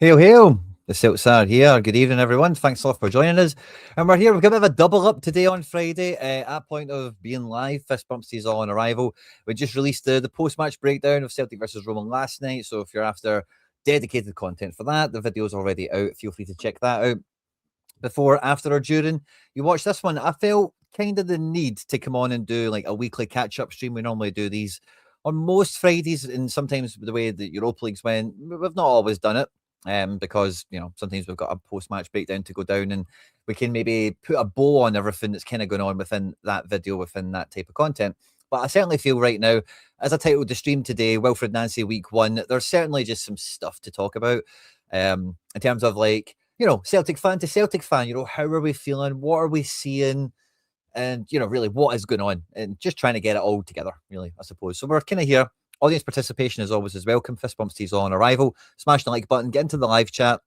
Hail, hail! The CeltsAreHere here. Good evening, everyone. Thanks a lot for joining us. And we're here. We've got a bit of a double up today on Friday. At point of being live, Fist Bumps is all on arrival. We just released the post-match breakdown of Celtic versus Roma last night. So if you're after dedicated content for that, the video's already out. Feel free to check that out. Before, after, or during you watch this one, I felt kind of the need to come on and do like a weekly catch-up stream. We normally do these on most Fridays, and sometimes the way the Europa Leagues went, we've not always done it. Because sometimes we've got a post-match breakdown to go down, and we can maybe put a bow on everything that's kind of going on within that video, within that type of content. But I certainly feel right now, as I titled the stream today, Wilfried Nancy Week 1, there's certainly just some stuff to talk about in terms of like, Celtic fan to Celtic fan, how are we feeling? What are we seeing? And, really what is going on? And just trying to get it all together, really, I suppose. So we're kind of here. Audience participation, as always, is welcome. Fist Bumps teas on arrival. Smash the like button. Get into the live chat.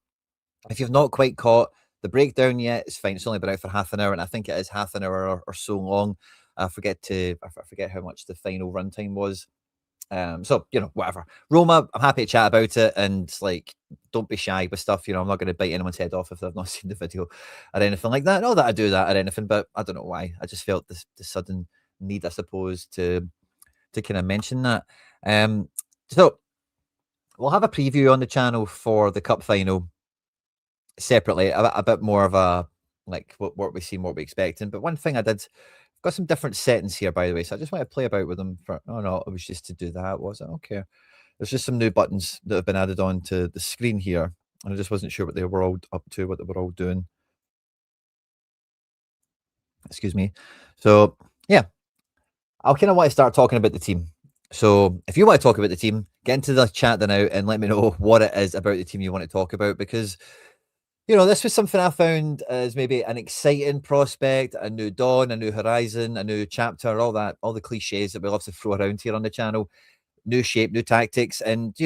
If you've not quite caught the breakdown yet, it's fine. It's only been out for half an hour, and I think it is half an hour or so long. I forget how much the final runtime was. So whatever. Roma, I'm happy to chat about it, and like, don't be shy with stuff. I'm not going to bite anyone's head off if they've not seen the video or anything like that. Not that I do that or anything, but I don't know why. I just felt the sudden need, I suppose, to kind of mention that. So we'll have a preview on the channel for the cup final separately, a bit more of a like what we've seen, what we're expecting. But one thing I did, I've got some different settings here, by the way, so I just want to play about with them for. Oh no, it was just to do that, was it? Okay, there's just some new buttons that have been added on to the screen here, and I just wasn't sure what they were all up to, what they were all doing. Excuse me. So yeah, I kind of want to start talking about the team. So if you want to talk about the team, get into the chat now and let me know what it is about the team you want to talk about, because this was something I found as maybe an exciting prospect, a new dawn, a new horizon, a new chapter, all the cliches that we love to throw around here on the channel. New shape, new tactics, and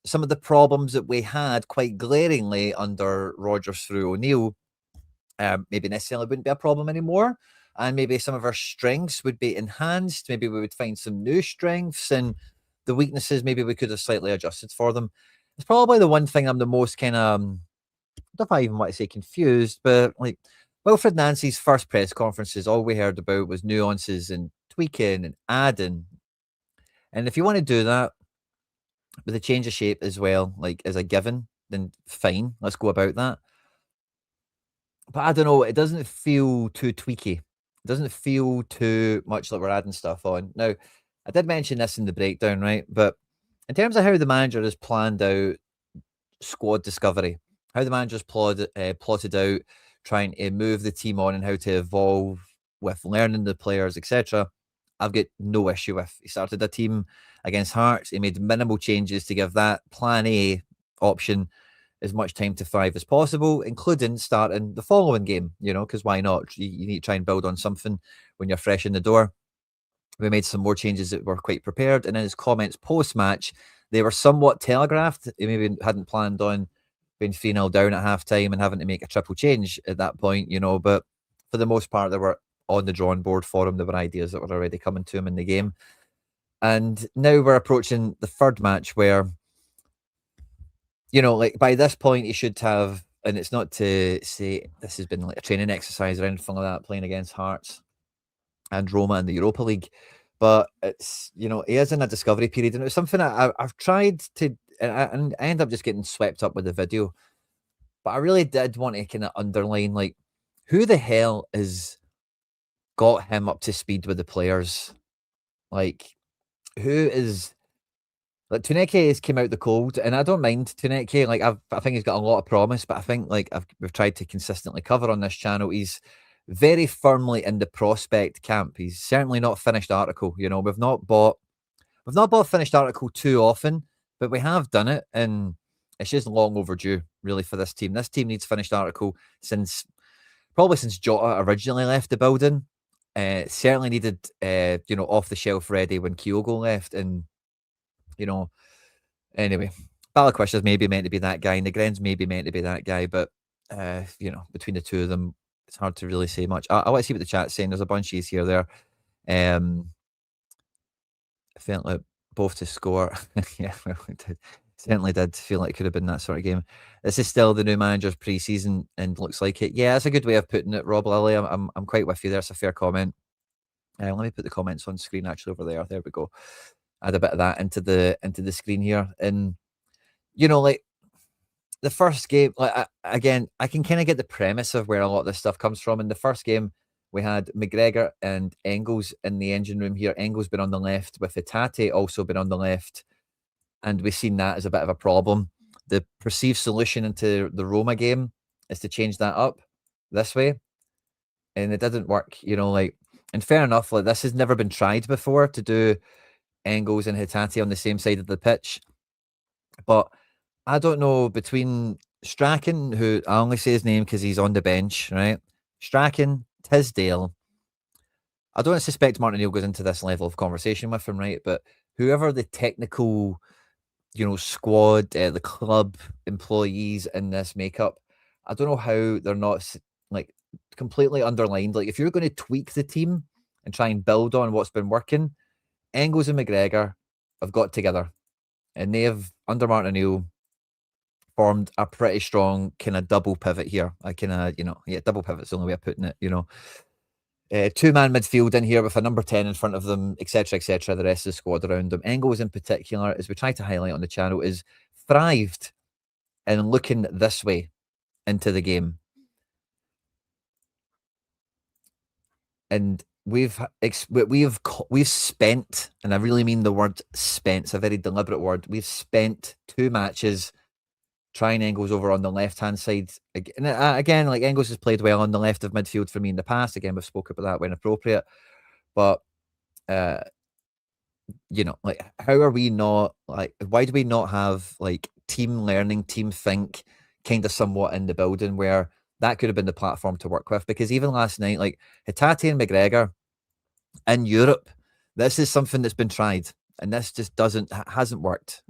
some of the problems that we had quite glaringly under Rodgers through O'Neill maybe necessarily wouldn't be a problem anymore. And maybe some of our strengths would be enhanced. Maybe we would find some new strengths, and the weaknesses, maybe we could have slightly adjusted for them. It's probably the one thing I'm the most kind of, I don't know if I even want to say confused, but like Wilfried Nancy's first press conferences, all we heard about was nuances and tweaking and adding. And if you want to do that with a change of shape as well, like as a given, then fine, let's go about that. But I don't know, it doesn't feel too tweaky. It doesn't feel too much like we're adding stuff on. Now, I did mention this in the breakdown, right? But in terms of how the manager has planned out squad discovery, how the manager's plotted out trying to move the team on and how to evolve with learning the players, etc., I've got no issue with. He started a team against Hearts. He made minimal changes to give that plan A option as much time to thrive as possible, including starting the following game, because why not? You need to try and build on something when you're fresh in the door. We made some more changes that were quite prepared, and in his comments post-match, they were somewhat telegraphed. He maybe hadn't planned on being 3-0 down at half-time and having to make a triple change at that point, but for the most part, they were on the drawing board for him. There were ideas that were already coming to him in the game. And now we're approaching the third match where like by this point, he should have, and it's not to say this has been like a training exercise or anything like that, playing against Hearts and Roma in the Europa League, but it's, he is in a discovery period, and it was something I've tried to, and I end up just getting swept up with the video, but I really did want to kind of underline, like, who the hell has got him up to speed with the players? Like, who is... Like, Tuneke has came out the cold, and I don't mind Tuneke. Like, I think he's got a lot of promise, but I think like we've tried to consistently cover on this channel, he's very firmly in the prospect camp. He's certainly not finished article. We've not bought finished article too often, but we have done it, and it's just long overdue, really, for this team. This team needs finished article probably since Jota originally left the building. Certainly needed off the shelf ready when Kyogo left, and anyway, Balikwisha's maybe meant to be that guy, and Negren's maybe meant to be that guy, but between the two of them, it's hard to really say much. I want to see what the chat's saying. There's a bunch of here there. I felt like both to score. Yeah, well, Certainly did feel like it could have been that sort of game. This is still the new manager's pre-season and looks like it. Yeah, that's a good way of putting it, Rob Lilly. I'm quite with you there. It's a fair comment. Let me put the comments on screen actually over there. There we go. Add a bit of that into the screen here. And like the first game, like again, I can kind of get the premise of where a lot of this stuff comes from. In the first game, we had McGregor and Engels in the engine room here. Engels been on the left with Hatate also been on the left. And we've seen that as a bit of a problem. The perceived solution into the Roma game is to change that up this way. And it didn't work, and fair enough, like this has never been tried before to do Engels and Hatate on the same side of the pitch. But I don't know, between Strachan, who I only say his name because he's on the bench, right? Strachan, Tisdale. I don't suspect Martin O'Neill goes into this level of conversation with him, right? But whoever the technical squad, the club employees in this makeup, I don't know how they're not like completely underlined. Like if you're going to tweak the team and try and build on what's been working, Engels and McGregor have got together and they have, under Martin O'Neill, formed a pretty strong kind of double pivot here. Double pivot's the only way of putting it, two-man midfield in here with a number 10 in front of them, etc., etc., the rest of the squad around them. Engels in particular, as we try to highlight on the channel, is thrived in looking this way into the game. And we've spent, and I really mean the word spent, it's a very deliberate word, we've spent 2 matches trying Engels over on the left-hand side. Again, like Engels has played well on the left of midfield for me in the past. Again, we've spoken about that when appropriate. But, like, how are we not, like, why do we not have, like, team learning, team think kind of somewhat in the building where that could have been the platform to work with? Because even last night, like, Hatate and McGregor in Europe, this is something that's been tried. And this just hasn't worked,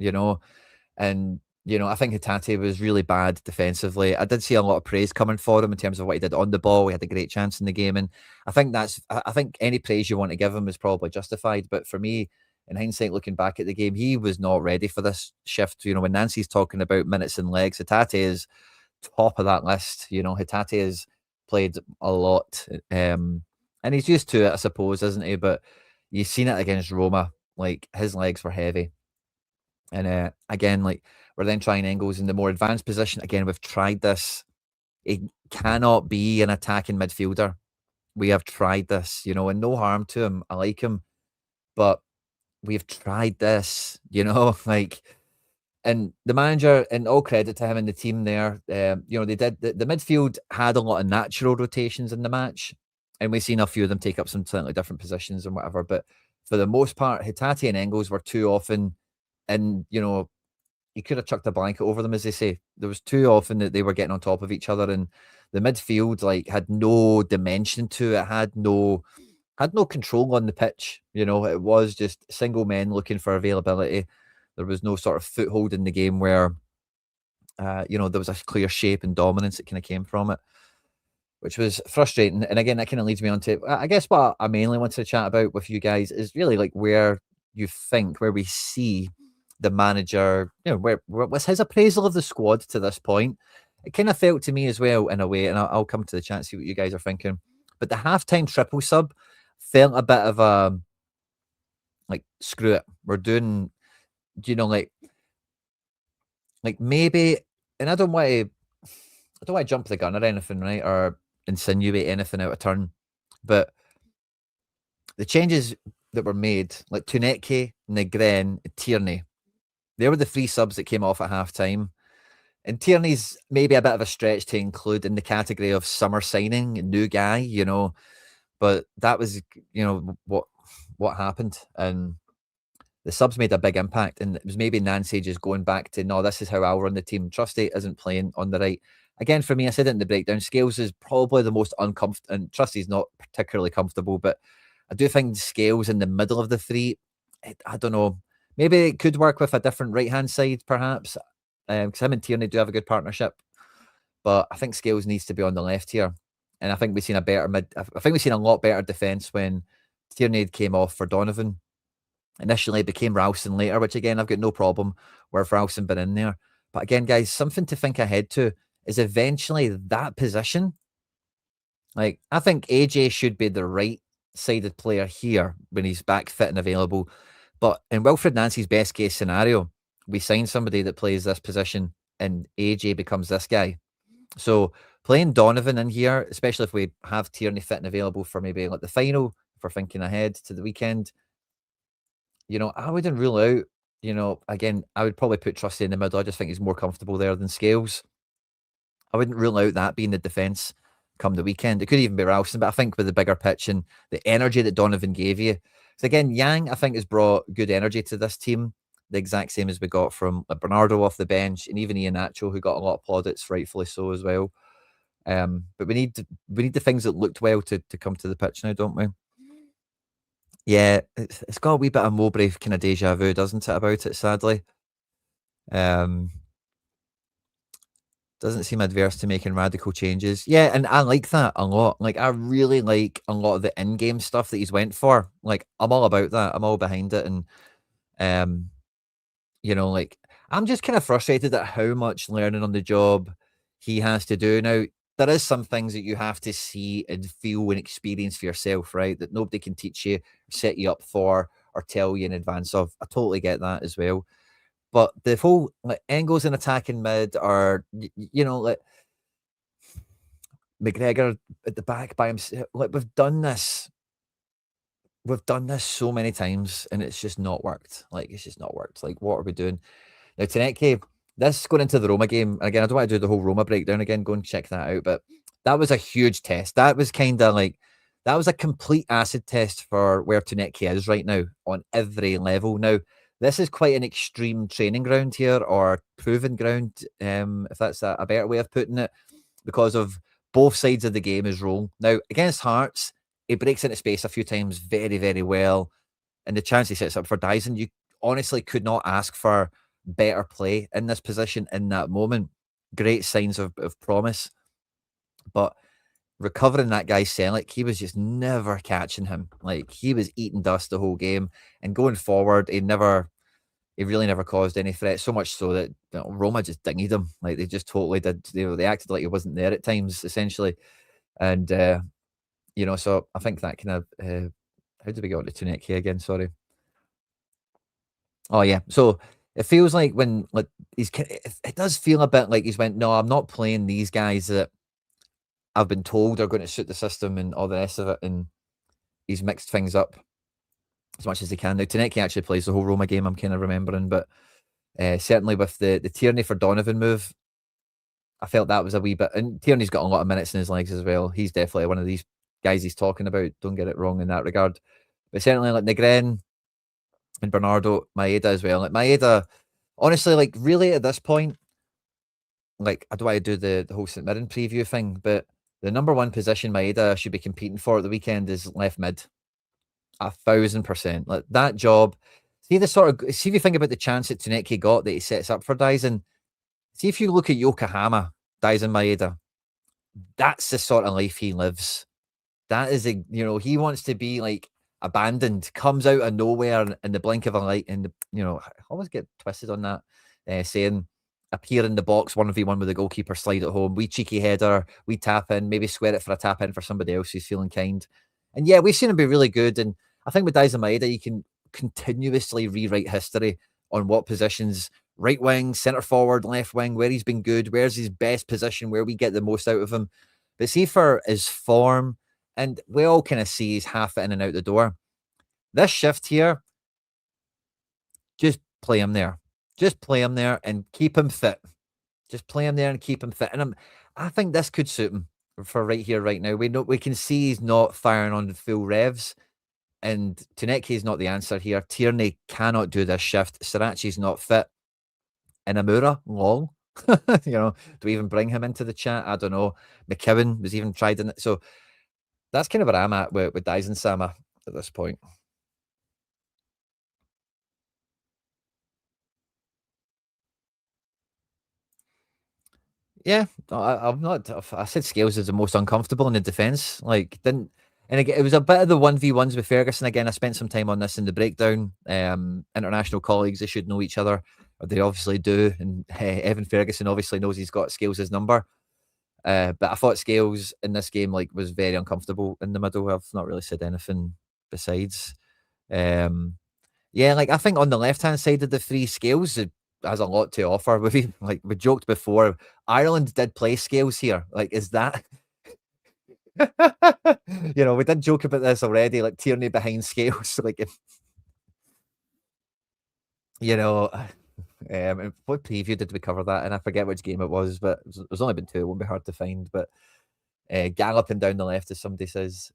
And I think Hatate was really bad defensively. I did see a lot of praise coming for him in terms of what he did on the ball. He had a great chance in the game. And I think any praise you want to give him is probably justified. But for me, in hindsight, looking back at the game, he was not ready for this shift. When Nancy's talking about minutes and legs, Hatate is top of that list. Hatate has played a lot. And he's used to it, I suppose, isn't he? But you've seen it against Roma. Like, his legs were heavy. And again, like, we're then trying Engels in the more advanced position. Again, we've tried this. It cannot be an attacking midfielder. We have tried this, and no harm to him. I like him. But we've tried this, like, and the manager, and all credit to him and the team there, they did, the midfield had a lot of natural rotations in the match. And we've seen a few of them take up some slightly different positions and whatever. But for the most part, Hatate and Engels were too often, and, he could have chucked a blanket over them, as they say. There was too often that they were getting on top of each other, and the midfield like had no dimension to it, had no control on the pitch. It was just single men looking for availability. There was no sort of foothold in the game where, there was a clear shape and dominance that kind of came from it, which was frustrating. And again, that kind of leads me on to, I guess, what I mainly wanted to chat about with you guys is really like where we see the manager, where was his appraisal of the squad to this point. It kind of felt to me as well, in a way, and I'll come to the chat and see what you guys are thinking. But the halftime triple sub felt a bit of a, like, screw it, we're doing, like maybe, and I don't want to jump the gun or anything, right, or insinuate anything out of turn, but the changes that were made, like Tuneke, Negren, Tierney, they were the 3 subs that came off at halftime. And Tierney's maybe a bit of a stretch to include in the category of summer signing, new guy, but that was, what happened. And the subs made a big impact. And it was maybe Nancy just going back to, no, this is how I'll run the team. Trusty isn't playing on the right. Again, for me, I said it in the breakdown, Scales is probably the most uncomfortable, and Trusty's not particularly comfortable, but I do think Scales in the middle of the 3, I don't know, maybe it could work with a different right-hand side, perhaps, because him and Tierney do have a good partnership. But I think Scales needs to be on the left here. And I think we've seen a lot better defence when Tierney came off for Donovan. Initially, it became Ralston later, which again, I've got no problem with Ralston been in there. But again, guys, something to think ahead to is eventually that position. Like, I think AJ should be the right-sided player here when he's back fit and available. But in Wilfried Nancy's best case scenario, we sign somebody that plays this position and AJ becomes this guy. So playing Donovan in here, especially if we have Tierney fit and available for maybe like the final, if we're thinking ahead to the weekend, I wouldn't rule out, again, I would probably put Trusty in the middle. I just think he's more comfortable there than Scales. I wouldn't rule out that being the defence come the weekend. It could even be Ralston, but I think with the bigger pitch and the energy that Donovan gave you. So again, Yang, I think, has brought good energy to this team, the exact same as we got from Bernardo off the bench and even Ian Nacho, who got a lot of plaudits, rightfully so as well. But we need the things that looked well to come to the pitch now, don't we? Yeah, it's got a wee bit of Mowbray kind of deja vu, doesn't it, about it, sadly? Um, doesn't seem adverse to making radical changes. Yeah, and I like that a lot. Like, I really like a lot of the in-game stuff that he's went for. Like, I'm all about that. I'm all behind it. And, um, like, I'm just kind of frustrated at how much learning on the job he has to do. Now, there is some things that you have to see and feel and experience for yourself, right? That nobody can teach you, set you up for, or tell you in advance of. I totally get that as well. But the whole like Engels in attacking mid, or like McGregor at the back by himself. Like we've done this so many times, and it's just not worked. Like it's just not worked. Like what are we doing now? Taneke, this going into the Roma game again. I don't want to do the whole Roma breakdown again. Go and check that out. But that was a huge test. That was kind of like that was a complete acid test for where Taneke is right now on every level. Now this is quite an extreme training ground here, or proven ground, if that's a better way of putting it, because of both sides of the game is role. Now, against Hearts, he breaks into space a few times very, very well. And the chance he sets up for Dyson, you honestly could not ask for better play in this position in that moment. Great signs of promise. But recovering that guy Celtic, he was just never catching him. Like he was eating dust the whole game. And going forward, he really never caused any threat. So much so that Roma just dinged him. Like they just totally did. They acted like he wasn't there at times, essentially. And so I think that kind of how did we get on to Tuneki again? Sorry. Oh yeah. So it feels like when like it does feel a bit like he's went, no, I'm not playing these guys that I've been told are going to suit the system and all the rest of it, and he's mixed things up as much as he can. Now Taneki actually plays the whole Roma game, I'm kind of remembering, but certainly with the Tierney for Donovan move, I felt that was a wee bit, and Tierney's got a lot of minutes in his legs as well. He's definitely one of these guys he's talking about. Don't get it wrong in that regard. But certainly like Negren and Bernardo, Maeda as well. Like Maeda, honestly, like really at this point, like I don't want to do the whole St Mirren preview thing, but the number one position Maeda should be competing for at the weekend is left mid. 1,000%. Like that job. See if you think about the chance that Tuneki got that he sets up for Dyson. See if you look at Yokohama, Dyson Maeda. That's the sort of life he lives. That is he wants to be like abandoned, comes out of nowhere in the blink of a light, and I always get twisted on that, saying appear in the box 1v1 with the goalkeeper, slide at home, we cheeky header, we tap in, maybe square it for a tap in for somebody else who's feeling kind. And yeah, we've seen him be really good. And I think with Dyson Maeda, you can continuously rewrite history on what positions, right wing, centre forward, left wing, where he's been good, where's his best position, where we get the most out of him. But see for his form, and we all kind of see he's half in and out the door. This shift here, just play him there. Just play him there and keep him fit. Just play him there and keep him fit. And I think this could suit him for right here, right now. We can see he's not firing on the full revs. And Taneke is not the answer here. Tierney cannot do this shift. Sriracha's not fit. And Amura, long. Do we even bring him into the chat? I don't know. McKeown was even tried in it. So that's kind of where I'm at with Dyson Sama at this point. Yeah, I'm not. I said Scales is the most uncomfortable in the defence. Like, didn't And again, it was a bit of the 1v1s with Ferguson. Again, I spent some time on this in the breakdown. International colleagues, they should know each other, or they obviously do. And Evan Ferguson obviously knows he's got Scales' number. But I thought Scales in this game was very uncomfortable in the middle. I've not really said anything besides. Yeah, I think on the left-hand side of the three, Scales has a lot to offer. We joked before, Ireland did play Scales here. Is that we did joke about this already, Tierney behind Scales. What preview did we cover that? And I forget which game it was, but there's only been two. It won't be hard to find. But galloping down the left, as somebody says.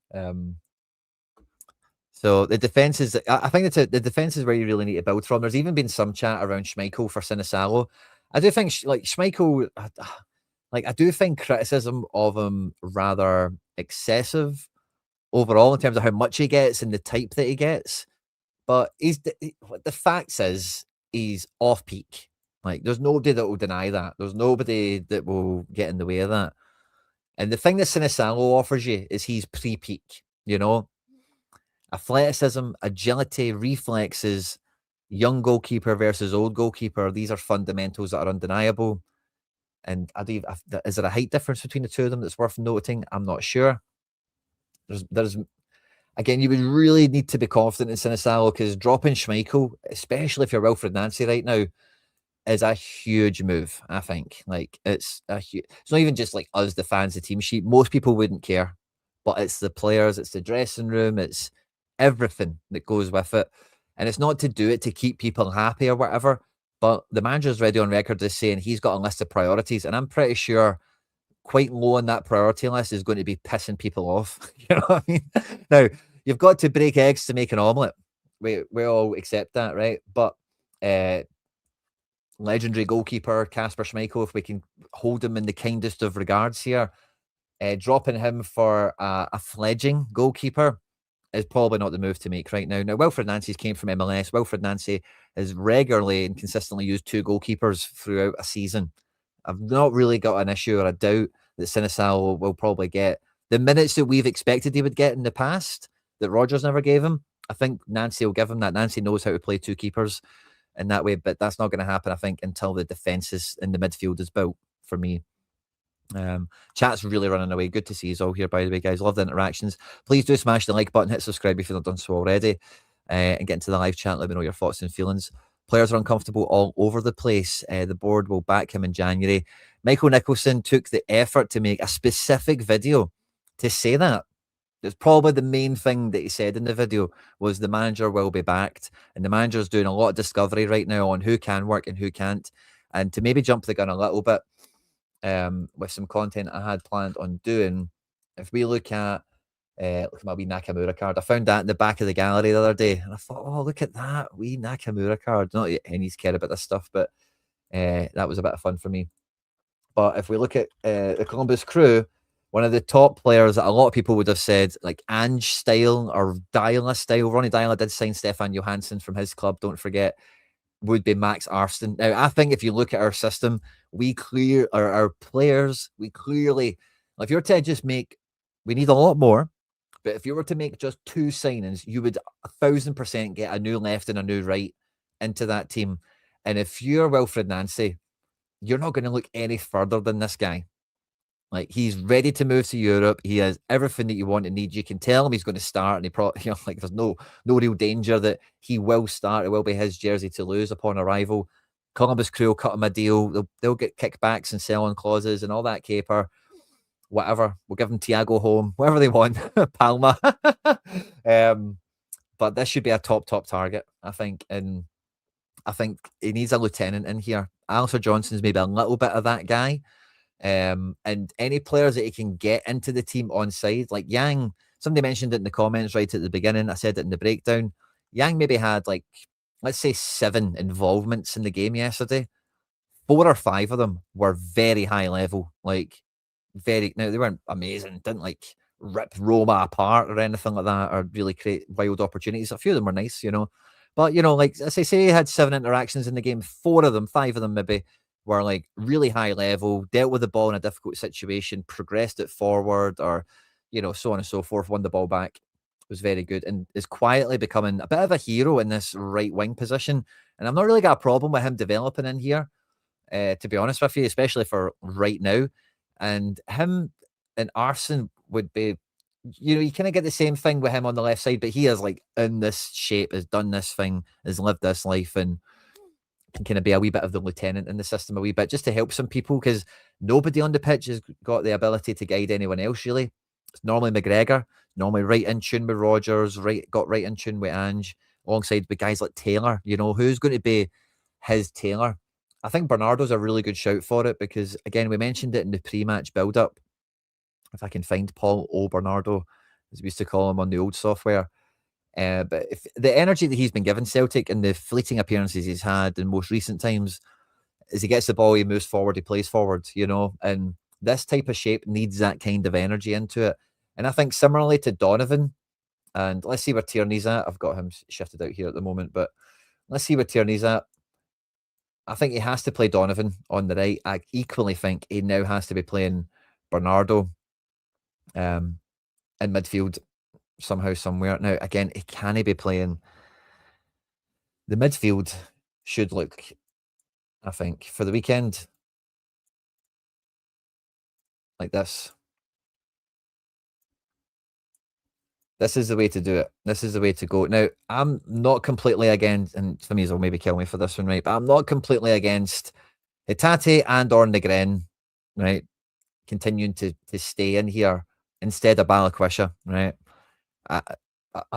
So the defense is, I think the defense is where you really need to build from. There's even been some chat around Schmeichel for Sinisalo. I do think Schmeichel, I do find criticism of him rather excessive overall in terms of how much he gets and the type that he gets. But the fact is he's off peak. There's nobody that will deny that. There's nobody that will get in the way of that. And the thing that Sinisalo offers you is he's pre-peak, athleticism, agility, reflexes, young goalkeeper versus old goalkeeper. These are fundamentals that are undeniable. And is there a height difference between the two of them that's worth noting? I'm not sure. There's again, you would really need to be confident in Sinisalo, because dropping Schmeichel, especially if you're Wilfried Nancy right now, is a huge move. I think it's not even just us, the fans, the team sheet. Most people wouldn't care, but it's the players, it's the dressing room, it's everything that goes with it. And it's not to do it to keep people happy or whatever, but the manager's already on record as saying he's got a list of priorities, and I'm pretty sure quite low on that priority list is going to be pissing people off. You know what I mean? Now, you've got to break eggs to make an omelette. We all accept that, right? But legendary goalkeeper Kasper Schmeichel, if we can hold him in the kindest of regards here, dropping him for a fledgling goalkeeper is probably not the move to make right now. Now, Wilfried Nancy's came from MLS. Wilfried Nancy has regularly and consistently used two goalkeepers throughout a season. I've not really got an issue or a doubt that Sinisalo will probably get the minutes that we've expected he would get in the past, that Rodgers never gave him. I think Nancy will give him that. Nancy knows how to play two keepers in that way, but that's not going to happen, I think, until the defenses in the midfield is built for me. Chat's really running away. Good to see you all here, by the way, guys. Love the interactions. Please do smash the like button, hit subscribe if you've not done so already, and get into the live chat. Let me know your thoughts and feelings. Players are uncomfortable all over the place. The board will back him in January. Michael Nicholson took the effort to make a specific video to say that. It's probably the main thing that he said in the video was the manager will be backed, and the manager's doing a lot of discovery right now on who can work and who can't. And to maybe jump the gun a little bit, with some content I had planned on doing, if we look at my wee Nakamura card, I found that in the back of the gallery the other day, and I thought, oh, look at that wee Nakamura card. Not that any's care about this stuff, but that was a bit of fun for me. But if we look at the Columbus Crew, one of the top players that a lot of people would have said, Ange style or Dyla style, Ronnie Dyla did sign Stefan Johansson from his club, don't forget, would be Max Arston. Now, I think if you look at our system, our players, we clearly, if you were to just we need a lot more, but if you were to make just two signings, you would 1,000% get a new left and a new right into that team. And if you're Wilfried Nancy, you're not going to look any further than this guy. He's ready to move to Europe. He has everything that you want and need. You can tell him he's going to start, and he probably, there's no real danger that he will start. It will be his jersey to lose upon arrival. Columbus Crew will cut him a deal. They'll get kickbacks and sell-on clauses and all that caper. Whatever. We'll give him Thiago home, whatever they want. Palma. But this should be a top target, I think. And I think he needs a lieutenant in here. Alistair Johnson's maybe a little bit of that guy. And any players that he can get into the team on side, like Yang, somebody mentioned it in the comments right at the beginning. I said it in the breakdown. Yang maybe had let's say 7 involvements in the game yesterday. 4 or 5 of them were very high level, now they weren't amazing, didn't rip Roma apart or anything like that, or really create wild opportunities. A few of them were nice, but as I say, he had 7 interactions in the game. 5 of them maybe were really high level, dealt with the ball in a difficult situation, progressed it forward, or so on and so forth, won the ball back, was very good, and is quietly becoming a bit of a hero in this right wing position. And I've not really got a problem with him developing in here, to be honest with you, especially for right now. And him and Arson would be, you kind of get the same thing with him on the left side, but he is like in this shape, has done this thing, has lived this life, and can kind of be a wee bit of the lieutenant in the system a wee bit just to help some people because nobody on the pitch has got the ability to guide anyone else really. It's normally McGregor, normally right in tune with Rogers, got right in tune with Ange, alongside with guys like Taylor. Who's going to be his Taylor? I think Bernardo's a really good shout for it because, again, we mentioned it in the pre-match build-up. If I can find Paul O. Bernardo, as we used to call him on the old software. But if the energy that he's been given Celtic and the fleeting appearances he's had in most recent times, as he gets the ball, he moves forward, he plays forward, and this type of shape needs that kind of energy into it. And I think similarly to Donovan, and let's see where Tierney's at. I've got him shifted out here at the moment, but let's see where Tierney's at. I think he has to play Donovan on the right. I equally think he now has to be playing Bernardo in midfield somehow, somewhere. Now, again, he can't be playing. The midfield should look, I think, for the weekend like this. This is the way to do it. This is the way to go. Now, I'm not completely against, and some of you will maybe kill me for this one, right? But I'm not completely against Hatate and or Negren, right? Continuing to stay in here instead of Balikwisha, right? I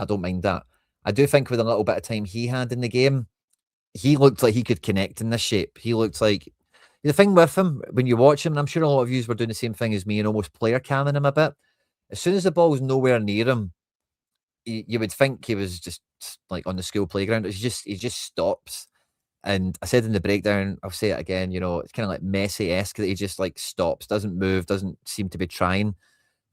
don't mind that. I do think with a little bit of time he had in the game, he looked like he could connect in this shape. He looked like the thing with him when you watch him, and I'm sure a lot of you were doing the same thing as me and almost player camming him a bit. As soon as the ball's nowhere near him, you would think he was just like on the school playground. He just stops. And I said in the breakdown, I'll say it again, it's kind of like Messi-esque that he just like stops, doesn't move, doesn't seem to be trying.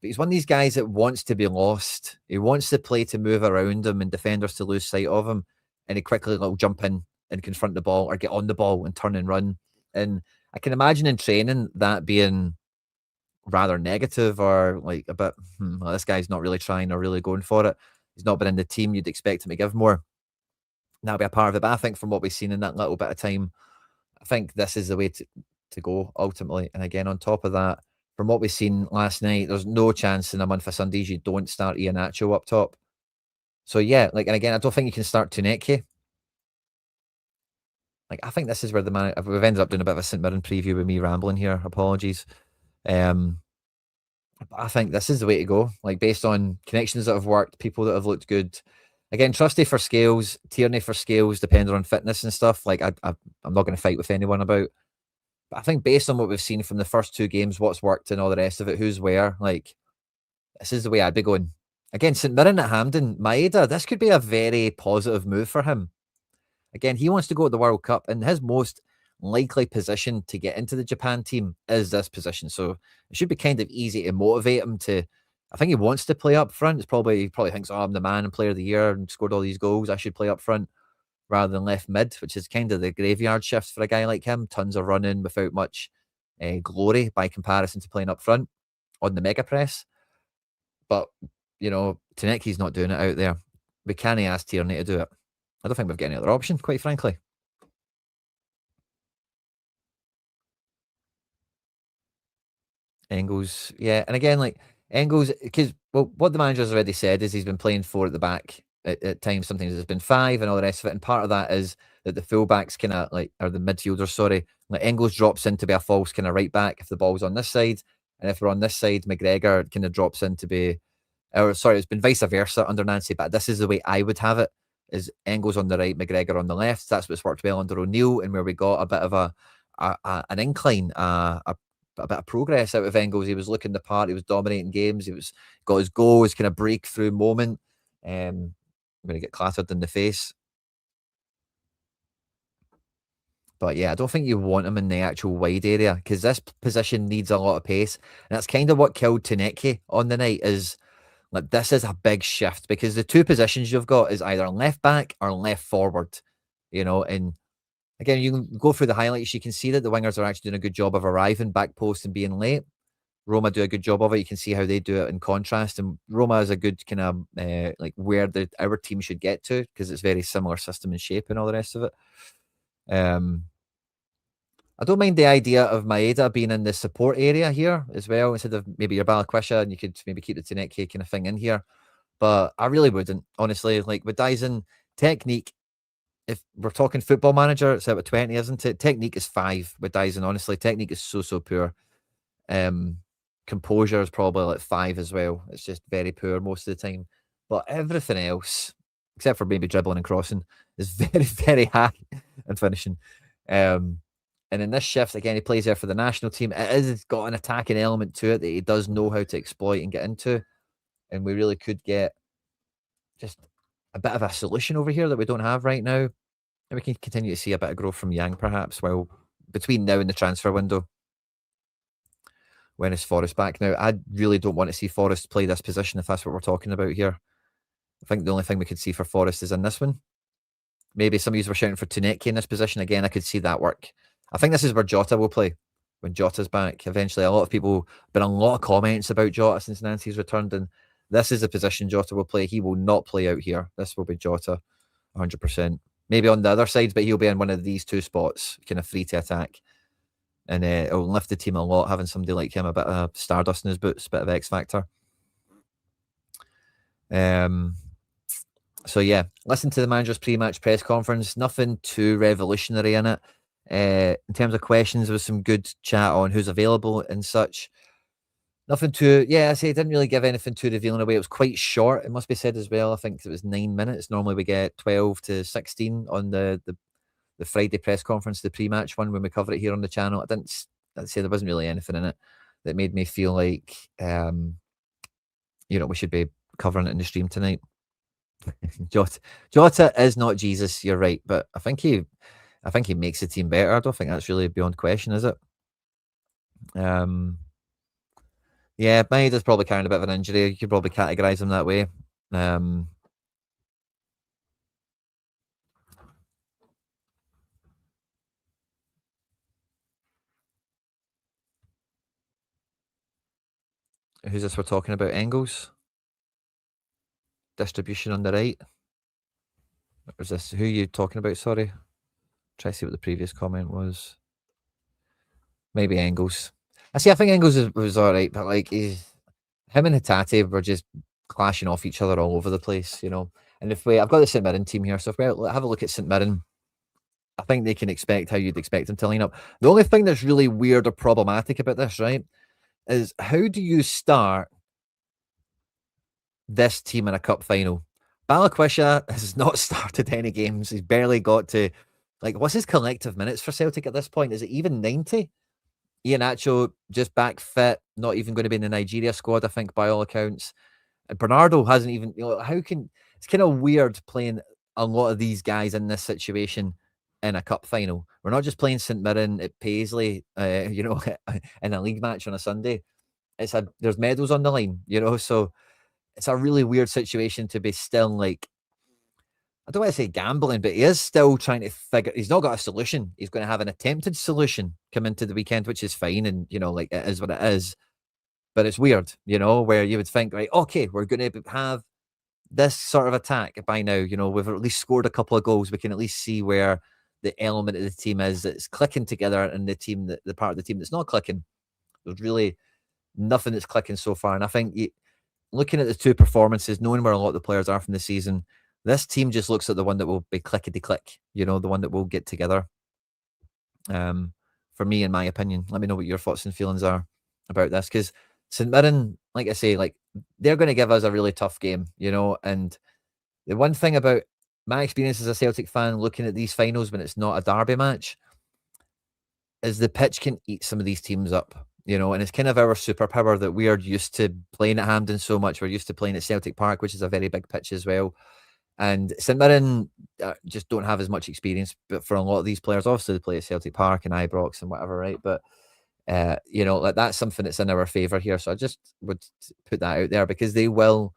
But he's one of these guys that wants to be lost. He wants the play to move around him and defenders to lose sight of him. And he quickly will jump in and confront the ball or get on the ball and turn and run. And I can imagine in training that being rather negative or like a bit, well, this guy's not really trying or really going for it. He's not been in the team. You'd expect him to give more. That'll be a part of it. But I think from what we've seen in that little bit of time, I think this is the way to go ultimately. And again, on top of that, from what we've seen last night, there's no chance in a month of Sundays you don't start Iheanacho up top. So yeah, and again, I don't think you can start Tuneke. I think this is where we've ended up doing a bit of a St Mirren preview with me rambling here. Apologies. I think this is the way to go. Based on connections that have worked, people that have looked good. Again, Trusty for scales, Tierney for scales, depending on fitness and stuff. I'm not going to fight with anyone about. But I think based on what we've seen from the first two games, what's worked and all the rest of it, who's where, this is the way I'd be going. Again, St Mirren at Hampden, Maeda, this could be a very positive move for him. Again, he wants to go to the World Cup, and his most likely position to get into the Japan team is this position. So it should be kind of easy to motivate him to. I think he wants to play up front. He probably thinks, oh, I'm the man and player of the year and scored all these goals. I should play up front rather than left mid, which is kind of the graveyard shift for a guy like him. Tons of running without much glory by comparison to playing up front on the mega press. But, Taneki's not doing it out there. We can't ask Tierney to do it. I don't think we've got any other option, quite frankly. Engels, yeah. And again, Engels, because, what the manager's already said is he's been playing 4 at the back at times. Sometimes it's been 5 and all the rest of it. And part of that is that the fullbacks kind of or the midfielders, sorry, Engels drops in to be a false kind of right back if the ball's on this side. And if we're on this side, McGregor kind of drops in to be, it's been vice versa under Nancy, but this is the way I would have it, is Engels on the right, McGregor on the left. That's what's worked well under O'Neill, and where we got a bit of an incline, a bit of progress out of Engels. He was looking the part, he was dominating games, got his goal, his kind of breakthrough moment. I'm going to get clattered in the face. But yeah, I don't think you want him in the actual wide area because this position needs a lot of pace. And that's kind of what killed Taneke on the night is this is a big shift because the two positions you've got is either left back or left forward, and again, you can go through the highlights. You can see that the wingers are actually doing a good job of arriving back post and being late Roma do a good job of it. You can see how they do it in contrast. And Roma is a good kind of like where our team should get to, because it's very similar system and shape and all the rest of it. I don't mind the idea of Maeda being in the support area here as well, instead of maybe your Balikwisha, and you could maybe keep the Taneke kind of thing in here. But I really wouldn't, honestly. Like with Dyson, technique, if we're talking football manager, it's about 20, isn't it? Technique is 5 with Dyson, honestly. Technique is so poor. Composure is probably like 5 as well. It's just very poor most of the time. But everything else, except for maybe dribbling and crossing, is very, very high and finishing. And in this shift, again, he plays there for the national team. It's got an attacking element to it that he does know how to exploit and get into. And we really could get just a bit of a solution over here that we don't have right now. And we can continue to see a bit of growth from Yang, perhaps, well, between now and the transfer window. When is Forrest back? Now, I really don't want to see Forrest play this position if that's what we're talking about here. I think the only thing we could see for Forrest is in this one. Maybe some of you were shouting for Taneke in this position. Again, I could see that work. I think this is where Jota will play when Jota's back. Eventually, a lot of people been a lot of comments about Jota since Nancy's returned, and this is the position Jota will play. He will not play out here. This will be Jota, 100%. Maybe on the other side, but he'll be in one of these 2 spots, kind of free to attack. And it'll lift the team a lot, having somebody like him, a bit of stardust in his boots, a bit of X factor. So yeah, listen to the manager's pre-match press conference. Nothing too revolutionary in it. In terms of questions, there was some good chat on who's available and such. Nothing too, I say it didn't really give anything too revealing away. It was quite short, it must be said as well. I think it was 9 minutes. Normally we get 12 to 16 on the Friday press conference, the pre-match one, when we cover it here on the channel. I'd say there wasn't really anything in it that made me feel like, we should be covering it in the stream tonight. Jota is not Jesus, you're right, but I think he makes the team better. I don't think that's really beyond question, is it? Yeah, Maeda's probably carrying a bit of an injury. You could probably categorise him that way. Who's this we're talking about? Engels? Distribution on the right? Or is this, who are you talking about? Sorry. Try to see what the previous comment was. Maybe Engels. I think Engels was all right, but like him and Hatate were just clashing off each other all over the place, And I've got the St Mirren team here, so if we have a look at St Mirren, I think they can expect how you'd expect them to line up. The only thing that's really weird or problematic about this, right, is how do you start this team in a cup final? Balikwisha has not started any games. He's barely got to, what's his collective minutes for Celtic at this point? Is it even 90? Iheanacho just back fit, not even going to be in the Nigeria squad, I think, by all accounts. And Bernardo hasn't even, it's kind of weird playing a lot of these guys in this situation in a cup final. We're not just playing St Mirren at Paisley, in a league match on a Sunday. There's medals on the line, so it's a really weird situation to be still I don't want to say gambling, but he is still trying to figure. He's not got a solution. He's going to have an attempted solution come into the weekend, which is fine, and it is what it is. But it's weird, where you would think, right, okay, we're going to have this sort of attack by now. We've at least scored a couple of goals. We can at least see where the element of the team is that's clicking together, and the part of the team that's not clicking. There's really nothing that's clicking so far, and I think looking at the 2 performances, knowing where a lot of the players are from the season, this team just looks like the one that will be clickety-click, the one that will get together. For me, in my opinion. Let me know what your thoughts and feelings are about this, because St Mirren, like I say, they're going to give us a really tough game, and the one thing about my experience as a Celtic fan looking at these finals when it's not a derby match is the pitch can eat some of these teams up. And it's kind of our superpower that we are used to playing at Hampden so much. We're used to playing at Celtic Park, which is a very big pitch as well. And St Mirren just don't have as much experience, but for a lot of these players, obviously they play at Celtic Park and Ibrox and whatever, right? But that's something that's in our favour here. So I just would put that out there, because they will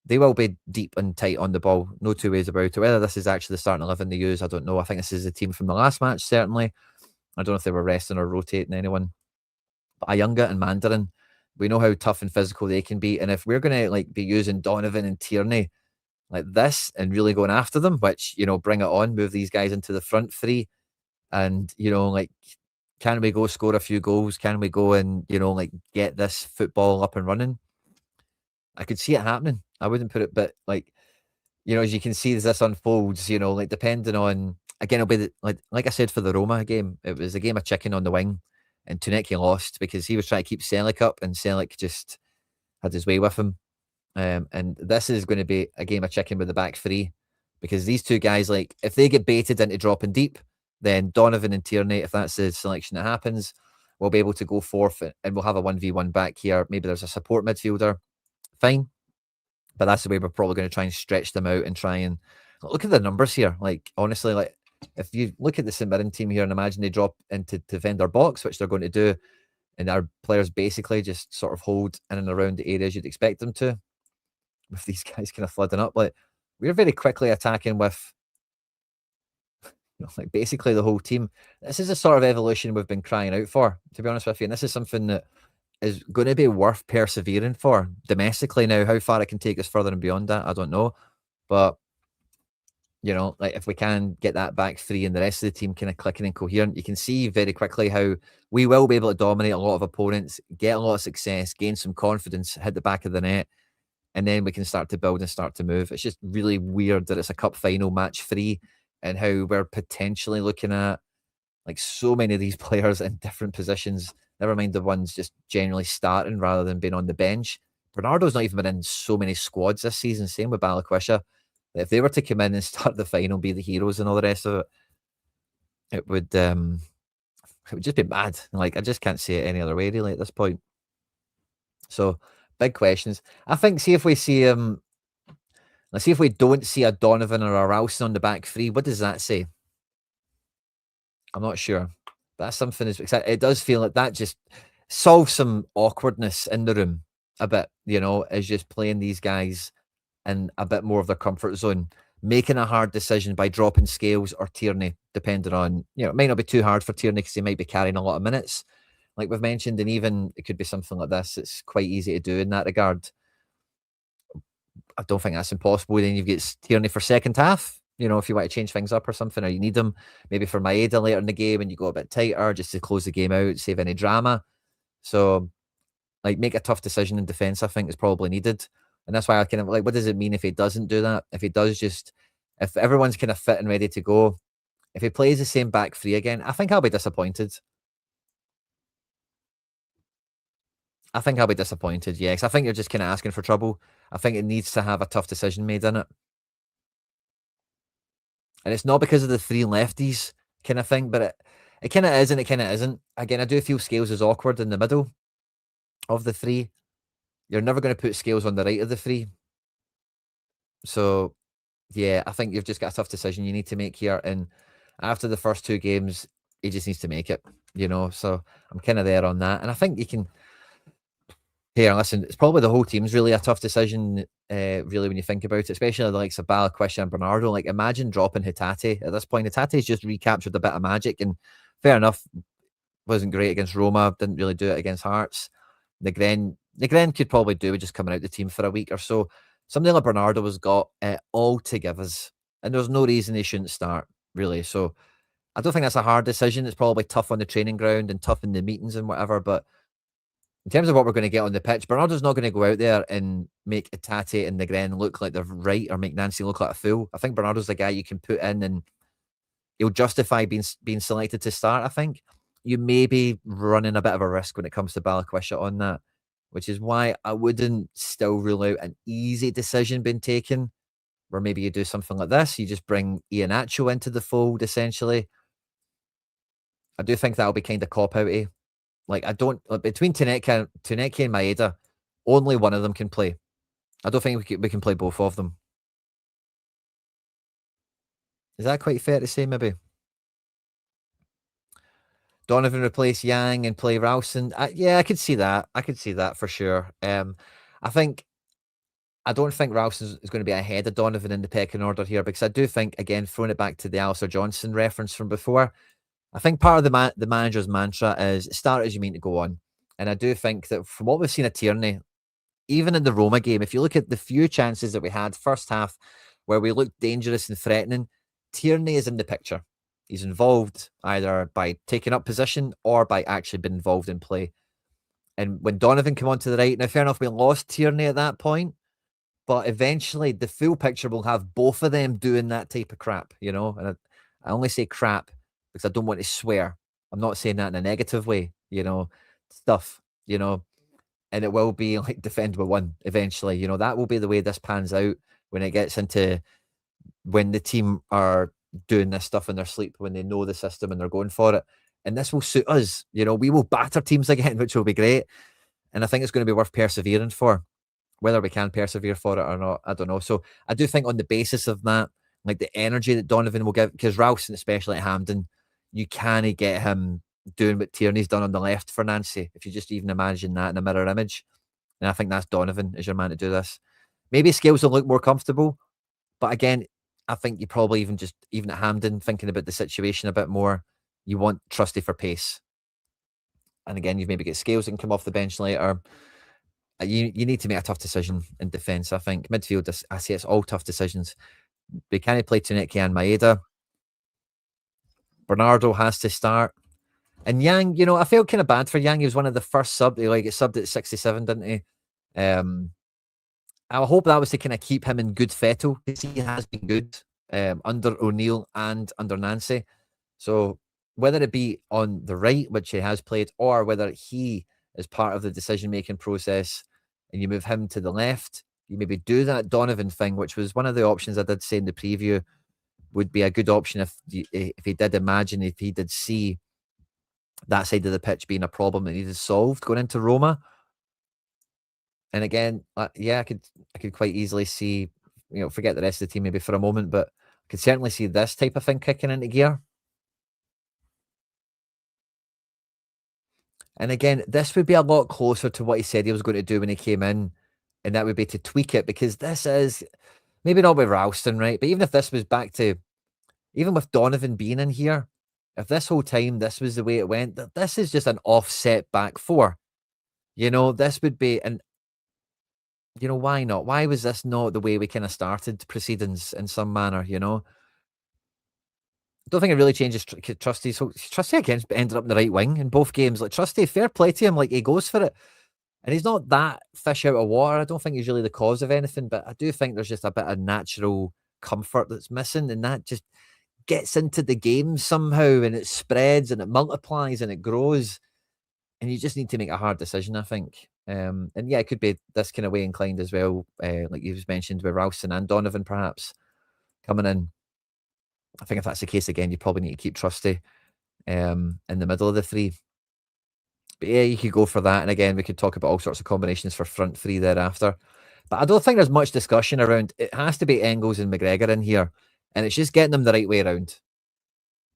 be deep and tight on the ball, no 2 ways about it. Whether this is actually the starting 11 they use, I don't know. I think this is the team from the last match, certainly. I don't know if they were resting or rotating anyone. But Ayunga and Mandarin, We know how tough and physical they can be. And if we're going to like be using Donovan and Tierney like this and really going after them, which, bring it on, move these guys into the front three. And, like, can we go score a few goals? Can we go and, like get this football up and running? I could see it happening. I wouldn't put it, but like, as you can see as this unfolds, like depending on, again, it'll be like I said for the Roma game, it was a game of chicken on the wing, and Tunecki lost because he was trying to keep Celtic up, and Celtic just had his way with him. And this is going to be a game of chicken with the back three, because these two guys, like, if they get baited into dropping deep, then Donovan and Tierney, if that's the selection that happens, will be able to go forth and we'll have a 1v1 back here. Maybe there's a support midfielder. Fine. But that's the way we're probably going to try and stretch them out and try and look at the numbers here. Like, honestly, like, if you look at the St Mirren team here and imagine they drop into defender box, which they're going to do, and our players basically just sort of hold in and around the areas you'd expect them to, with these guys kind of flooding up, like, we're very quickly attacking with, like, basically the whole team. This is a sort of evolution we've been crying out for, to be honest with you. And this is something that is going to be worth persevering for domestically. Now, how far it can take us further and beyond that, I don't know. But, like, if we can get that back three and the rest of the team kind of clicking and coherent, you can see very quickly how we will be able to dominate a lot of opponents, get a lot of success, gain some confidence, hit the back of the net, and then we can start to build and start to move. It's just really weird that it's a cup final match 3 and how we're potentially looking at like so many of these players in different positions, never mind the ones just generally starting rather than being on the bench. Bernardo's not even been in so many squads this season. Same with Balikwisha. If they were to come in and start the final, be the heroes and all the rest of it, it would just be mad. Like, I just can't see it any other way really at this point. So, big questions. I think, see if we see let's see if we don't see a Donovan or a Ralston on the back three. What does that say? I'm not sure. That's something it does feel like that just solves some awkwardness in the room a bit, is just playing these guys in a bit more of their comfort zone, making a hard decision by dropping Scales or Tierney, depending on, it might not be too hard for Tierney because he might be carrying a lot of minutes, like we've mentioned, and even it could be something like this. It's quite easy to do in that regard. I don't think that's impossible. Then you've got Tierney for second half, if you want to change things up or something, or you need them maybe for Maeda later in the game and you go a bit tighter just to close the game out, save any drama. So, like, make a tough decision in defence, I think, is probably needed. And that's why I kind of like, what does it mean if he doesn't do that? If he does if everyone's kind of fit and ready to go, if he plays the same back three again, I think I'll be disappointed. I think I'll be disappointed, yeah, because I think you're just kind of asking for trouble. I think it needs to have a tough decision made in it. And it's not because of the three lefties kind of thing, but it kind of is and it kind of isn't. Again, I do feel Scales is awkward in the middle of the three. You're never going to put Scales on the right of the three. So, yeah, I think you've just got a tough decision you need to make here. And after the first two games, he just needs to make it, So I'm kind of there on that. And I think you can... Here, listen, it's probably the whole team's really a tough decision, really, when you think about it, especially the likes of Balikwisha and Bernardo. Like, imagine dropping Hatate at this point. Hatate's just recaptured a bit of magic, and fair enough, wasn't great against Roma, didn't really do it against Hearts. Negren could probably do with just coming out the team for a week or so. Something like Bernardo has got all to give us, and there's no reason he shouldn't start, really. So I don't think that's a hard decision. It's probably tough on the training ground and tough in the meetings and whatever, but in terms of what we're going to get on the pitch, Bernardo's not going to go out there and make Hatate and Negren look like they're right or make Nancy look like a fool. I think Bernardo's the guy you can put in and he'll justify being selected to start, I think. You may be running a bit of a risk when it comes to Balikwisha on that, which is why I wouldn't still rule out an easy decision being taken, where maybe you do something like this. You just bring Iheanacho into the fold, essentially. I do think that'll be kind of cop-outy. Like, I don't... between Tunecki and Maeda, only one of them can play. I don't think we can play both of them. Is that quite fair to say, maybe? Donovan replace Yang and play Ralston. Yeah, I could see that. I could see that for sure. I don't think Ralston is going to be ahead of Donovan in the pecking order here, because I do think, again, throwing it back to the Alistair Johnson reference from before, I think part of the manager's mantra is start as you mean to go on. And I do think that from what we've seen of Tierney, even in the Roma game, if you look at the few chances that we had first half where we looked dangerous and threatening, Tierney is in the picture. He's involved either by taking up position or by actually being involved in play. And when Donovan came onto the right, now fair enough, we lost Tierney at that point, but eventually the full picture will have both of them doing that type of crap, you know? And I only say crap because I don't want to swear. I'm not saying that in a negative way, you know, stuff, you know, and it will be like defend with one eventually. You know, that will be the way this pans out when it gets into when the team are doing this stuff in their sleep, when they know the system and they're going for it. And this will suit us. You know, we will batter teams again, which will be great. And I think it's going to be worth persevering for. Whether we can persevere for it or not, I don't know. So I do think on the basis of that, like the energy that Donovan will give, because Ralston, especially at Hampden, you can't get him doing what Tierney's done on the left for Nancy. If you just even imagine that in a mirror image. And I think that's Donovan is your man to do this. Maybe Scales will look more comfortable, but again, I think you probably even at Hampden, thinking about the situation a bit more, you want Trusty for pace. And again, you maybe get Scales and come off the bench later. You need to make a tough decision in defence. I think midfield, I say it's all tough decisions. They can't play Tuneki and Maeda. Bernardo has to start. And Yang, you know, I felt kind of bad for Yang. He was one of the first sub. He like subbed at 67, didn't he? I hope that was to kind of keep him in good fettle because he has been good under O'Neill and under Nancy. So whether it be on the right, which he has played, or whether he is part of the decision-making process and you move him to the left, you maybe do that Donovan thing, which was one of the options I did say in the preview would be a good option if he did imagine, if he did see that side of the pitch being a problem that needed solved going into Roma. And again, yeah, I could quite easily see, you know, forget the rest of the team maybe for a moment, but I could certainly see this type of thing kicking into gear. And again, this would be a lot closer to what he said he was going to do when he came in, and that would be to tweak it, because this is maybe not with Ralston, right? But even if this was back to, even with Donovan being in here, if this whole time this was the way it went, this is just an offset back four. You know, this would be, and you know, why not? Why was this not the way we kind of started proceedings in some manner, you know? I don't think it really changes Trusty. So Trusty again ended up in the right wing in both games. Like Trusty, fair play to him. Like he goes for it. And he's not that fish out of water. I don't think he's really the cause of anything, but I do think there's just a bit of natural comfort that's missing. And that just gets into the game somehow, and it spreads and it multiplies and it grows. And you just need to make a hard decision, I think. And yeah, it could be this kind of way inclined as well, like you just mentioned with Ralston and Donovan perhaps coming in. I think if that's the case again, you probably need to keep Trusty in the middle of the three. But yeah, you could go for that. And again, we could talk about all sorts of combinations for front three thereafter. But I don't think there's much discussion around. It has to be Engels and McGregor in here. And it's just getting them the right way around.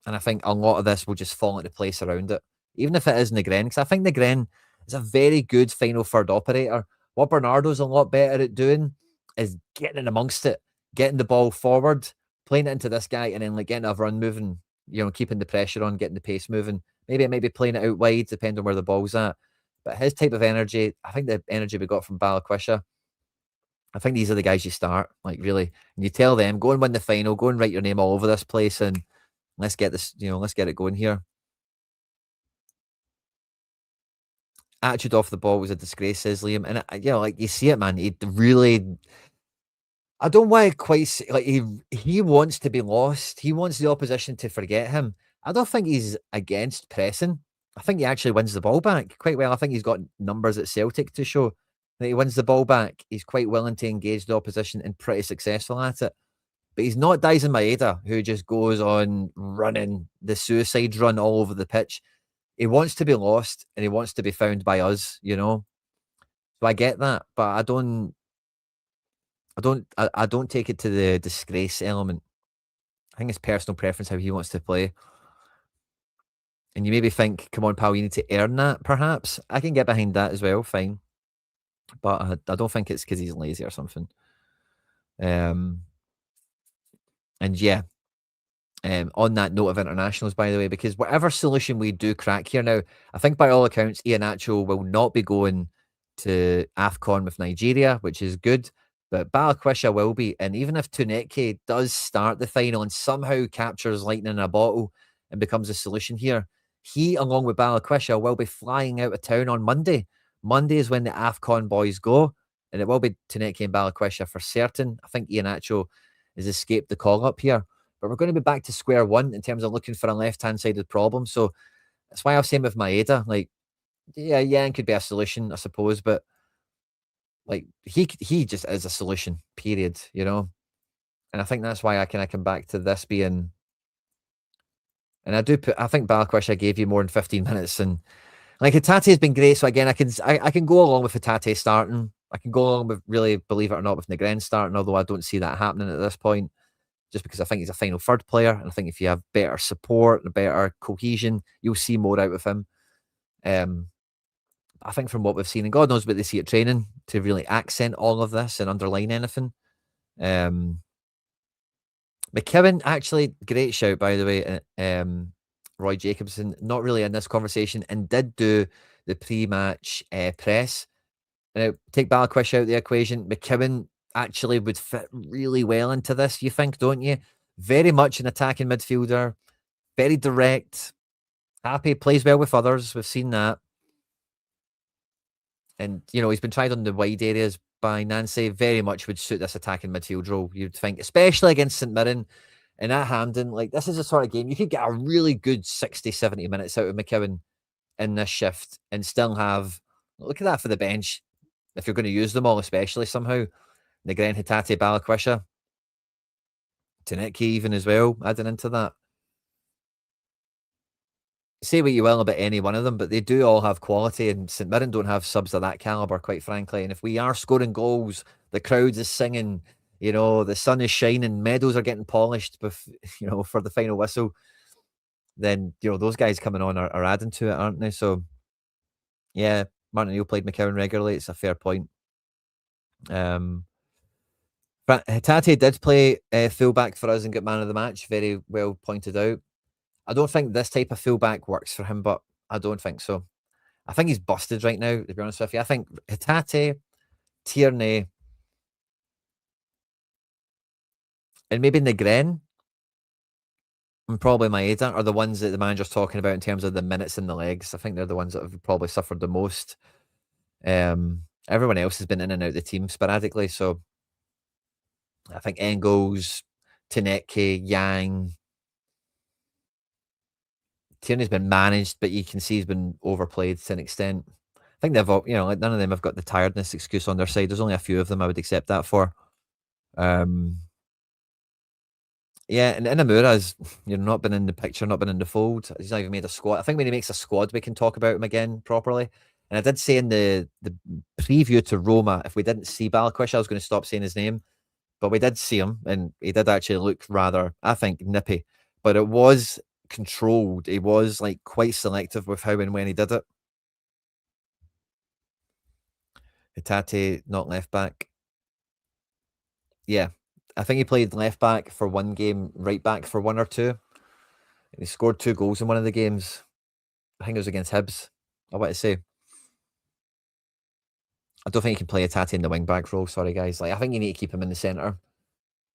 And I think a lot of this will just fall into place around it. Even if it is Negren, because I think Negren is a very good final third operator. What Bernardo's a lot better at doing is getting in amongst it, getting the ball forward, playing it into this guy, and then like getting a run moving, you know, keeping the pressure on, getting the pace moving. Maybe it might be playing it out wide, depending on where the ball's at. But his type of energy, I think the energy we got from Balakwisha, I think these are the guys you start, like really. And you tell them, go and win the final, go and write your name all over this place, and let's get this, you know, let's get it going here. Attitude off the ball was a disgrace, says Liam. And, you know, like you see it, man. He really, I don't want to quite say, like he wants to be lost. He wants the opposition to forget him. I don't think he's against pressing. I think he actually wins the ball back quite well. I think he's got numbers at Celtic to show that he wins the ball back. He's quite willing to engage the opposition and pretty successful at it. But he's not Dyson Maeda, who just goes on running the suicide run all over the pitch. He wants to be lost and he wants to be found by us, you know. So I get that, but I don't take it to the disgrace element. I think it's personal preference how he wants to play. And you maybe think, come on, pal, you need to earn that, perhaps. I can get behind that as well, fine. But I don't think it's because he's lazy or something. And yeah, On that note of internationals, by the way, because whatever solution we do crack here now, I think by all accounts, Iheanacho will not be going to AFCON with Nigeria, which is good, but Balikwisha will be. And even if Tuneke does start the final and somehow captures lightning in a bottle and becomes a solution here, he, along with Balikwisha, will be flying out of town on Monday. Monday is when the AFCON boys go, and it will be Tuneke and Balikwisha for certain. I think Iheanacho has escaped the call up here. But we're going to be back to square one in terms of looking for a left-hand sided problem. So that's why I was saying with Maeda, like, yeah, Yang could be a solution, I suppose, but like he just is a solution, period, you know. And I think that's why I kind of come back to this being, and I think Balikwisha gave you more than 15 minutes, and like Hatate has been great. So again, I can go along with Hatate starting. I can go along with, really, believe it or not, with Negren starting, although I don't see that happening at this point, just because I think he's a final third player. And I think if you have better support and better cohesion, you'll see more out of him. I think from what we've seen, and God knows what they see at training to really accent all of this and underline anything. McKibben, actually, great shout, by the way. Roy Jacobson, not really in this conversation, and did do the pre-match press. Now, take Balikwisha out of the equation. McKibben actually would fit really well into this, you think, don't you? Very much an attacking midfielder, very direct, happy, plays well with others. We've seen that. And, you know, he's been tried on the wide areas by Nancy. Very much would suit this attacking midfield role, you'd think, especially against St Mirren and at Hampden. Like, this is a sort of game you could get a really good 60, 70 minutes out of McKibben in this shift and still have, look at that for the bench, if you're going to use them all, especially somehow. Negren, Hatate, Balikwisha, Tuneke even as well, adding into that. Say what you will about any one of them, but they do all have quality, and St Mirren don't have subs of that calibre, quite frankly. And if we are scoring goals, the crowds is singing, you know, the sun is shining, medals are getting polished, with, you know, for the final whistle, then, you know, those guys coming on are adding to it, aren't they? So, yeah, Martin O'Neill played McKibben regularly. It's a fair point. But Hatate did play fullback for us and get man of the match. Very well pointed out. I don't think this type of fullback works for him, but I don't think so. I think he's busted right now, to be honest with you. I think Hatate, Tierney, and maybe Negren, and probably Maeda are the ones that the manager's talking about in terms of the minutes and the legs. I think they're the ones that have probably suffered the most. Everyone else has been in and out of the team sporadically, so I think Engels, Tuneke, Yang, Tierney's been managed, but you can see he's been overplayed to an extent. I think they've all, you know, like none of them have got the tiredness excuse on their side. There's only a few of them I would accept that for. Yeah, and Inamura's, you know, not been in the picture, not been in the fold. He's not even made a squad. I think when he makes a squad, we can talk about him again properly. And I did say in the preview to Roma, if we didn't see Balikwisha, I was going to stop saying his name. But we did see him, and he did actually look rather, I think, nippy. But it was controlled. He was like quite selective with how and when he did it. Hatate, not left back. Yeah, I think he played left back for one game, right back for one or two. And he scored 2 goals in one of the games. I think it was against Hibs, I want to say. I don't think he can play Hatate in the wing back role. Sorry, guys. Like, I think you need to keep him in the centre. And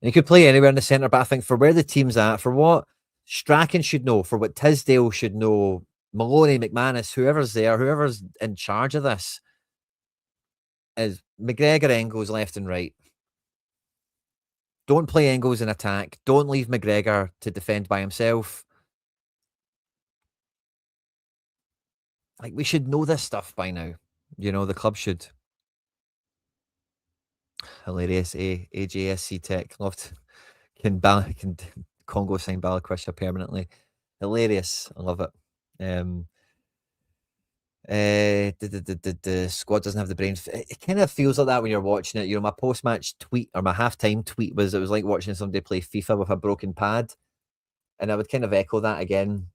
he could play anywhere in the centre, but I think for where the team's at, for what Strachan should know, for what Tisdale should know, Maloney, McManus, whoever's there, whoever's in charge of this, is McGregor, Engels left and right. Don't play Engels in attack. Don't leave McGregor to defend by himself. Like, we should know this stuff by now. You know, the club should. Hilarious. AJSC Tech. Loved. Can Congo sign Balikwisha permanently? Hilarious. I love it. The squad doesn't have the brains. It kind of feels like that when you're watching it. You know, my post-match tweet or my halftime tweet was, it was like watching somebody play FIFA with a broken pad, and I would kind of echo that again.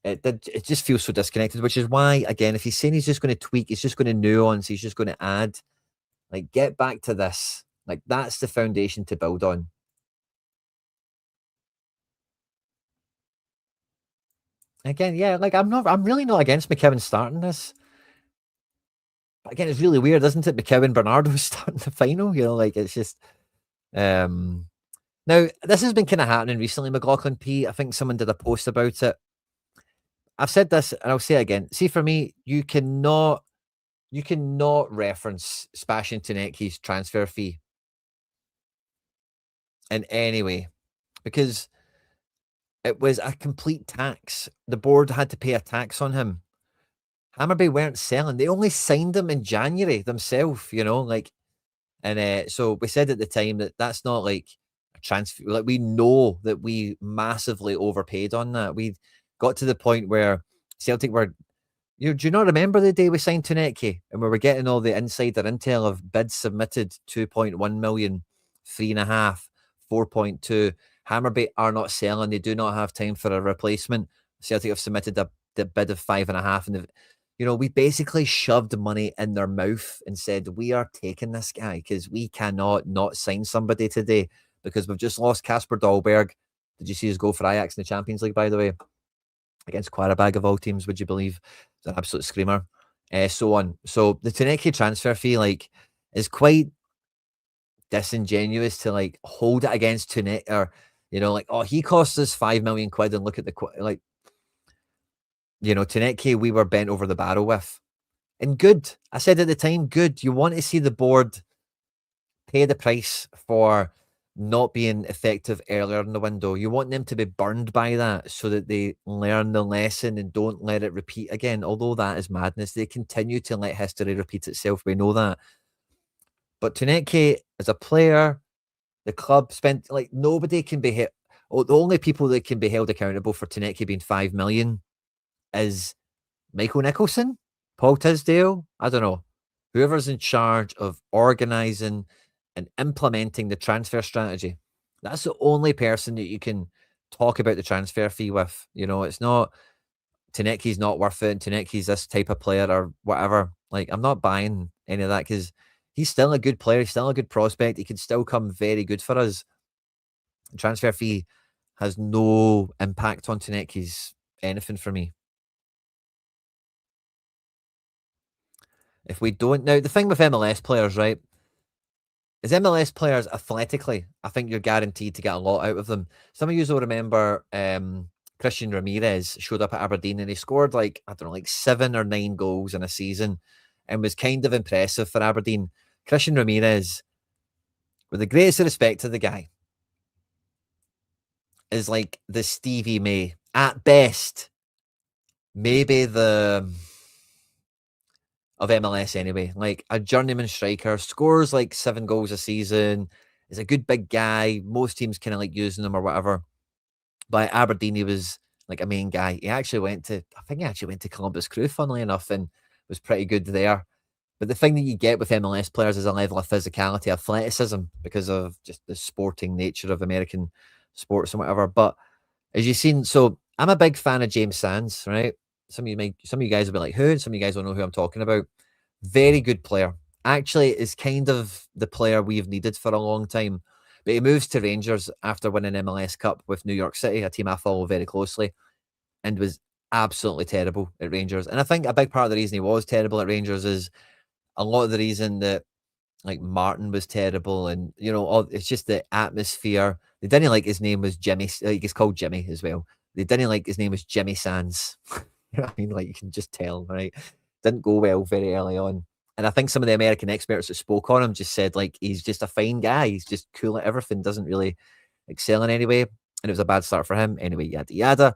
It just feels so disconnected, which is why, again, if he's saying he's just going to tweak, he's just going to nuance, he's just going to add, like, get back to this. Like, that's the foundation to build on. Again, yeah, like I'm really not against McKeown starting this. But again, it's really weird, isn't it? McKeown Bernardo starting the final, like it's just now this has been kind of happening recently, McLaughlin P. I think someone did a post about it. I've said this and I'll say it again. See, for me, you cannot reference Sebastian Tenecchi's transfer fee in any way because it was a complete tax. The board had to pay a tax on him. Hammarby weren't selling. They only signed him in January themselves, and so we said at the time that that's not like a transfer. Like we know that we massively overpaid on that. We got to the point where Celtic were. Do you not remember the day we signed Tunecki and we were getting all the insider intel of bids submitted 2.1 million, 3.5, 4.2. Hammarby are not selling. They do not have time for a replacement. Celtic have submitted the bid of 5.5, and we basically shoved money in their mouth and said, we are taking this guy because we cannot not sign somebody today because we've just lost Kasper Dahlberg. Did you see his goal for Ajax in the Champions League, by the way? Against Qarabag of all teams, would you believe? It's an absolute screamer. So on. So the Tunecki transfer fee, is quite disingenuous to hold it against Tunecki or, oh, he cost us 5 million quid and look at the Tunecki we were bent over the barrel with. And good. I said at the time, good. You want to see the board pay the price for not being effective earlier in the window. You want them to be burned by that so that they learn the lesson and don't let it repeat again. Although that is madness. They continue to let history repeat itself. We know that. But Tunecki, as a player, the club spent nobody can be held. Oh, the only people that can be held accountable for Tunecki being 5 million is Michael Nicholson, Paul Tisdale. I don't know. Whoever's in charge of organising and implementing the transfer strategy. That's the only person that you can talk about the transfer fee with. It's not Tunecki's not worth it. Tunecki's this type of player or whatever. I'm not buying any of that because he's still a good player. He's still a good prospect. He could still come very good for us. The transfer fee has no impact on Tunecki's anything for me. If we don't now, the thing with MLS players, right? Is MLS players athletically, I think you're guaranteed to get a lot out of them. Some of you will remember Christian Ramirez showed up at Aberdeen and he scored 7 or 9 goals in a season and was kind of impressive for Aberdeen. Christian Ramirez, with the greatest respect to the guy, is like the Stevie May at best, maybe the of MLS anyway. Like a journeyman striker, scores 7 goals a season, is a good big guy. Most teams kind of using him or whatever. But at Aberdeen, he was a main guy. I think he actually went to Columbus Crew, funnily enough, and was pretty good there. But the thing that you get with MLS players is a level of physicality, athleticism, because of just the sporting nature of American sports and whatever. But as you've seen, so I'm a big fan of James Sands, right? Some of you guys will be like, who? And some of you guys will know who I'm talking about. Very good player. Actually, is kind of the player we've needed for a long time. But he moves to Rangers after winning MLS Cup with New York City, a team I follow very closely, and was absolutely terrible at Rangers. And I think a big part of the reason he was terrible at Rangers is a lot of the reason that Martin was terrible, and it's just the atmosphere. They didn't like his name was Jimmy. He's called Jimmy as well. They didn't like his name was Jimmy Sands. You know what I mean? You can just tell, right? Didn't go well very early on. And I think some of the American experts that spoke on him just said he's just a fine guy. He's just cool at everything. Doesn't really excel in any way. And it was a bad start for him. Anyway, yada yada.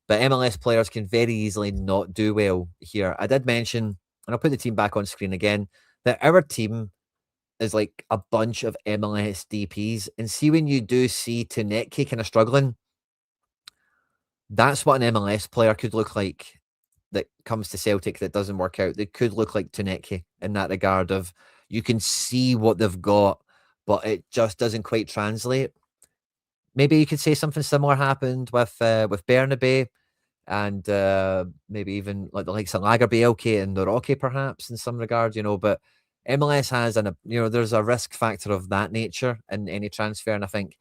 But MLS players can very easily not do well here. I did mention, and I'll put the team back on screen again, that our team is a bunch of MLS DPs. And see, when you do see Tunecki kind of struggling, that's what an MLS player could look like that comes to Celtic that doesn't work out. They could look like Tunecki in that regard of you can see what they've got, but it just doesn't quite translate. Maybe you could say something similar happened with Bernabe and maybe even the likes of Lagerbielke and Rocky perhaps in some regard, but MLS has there's a risk factor of that nature in any transfer. And I think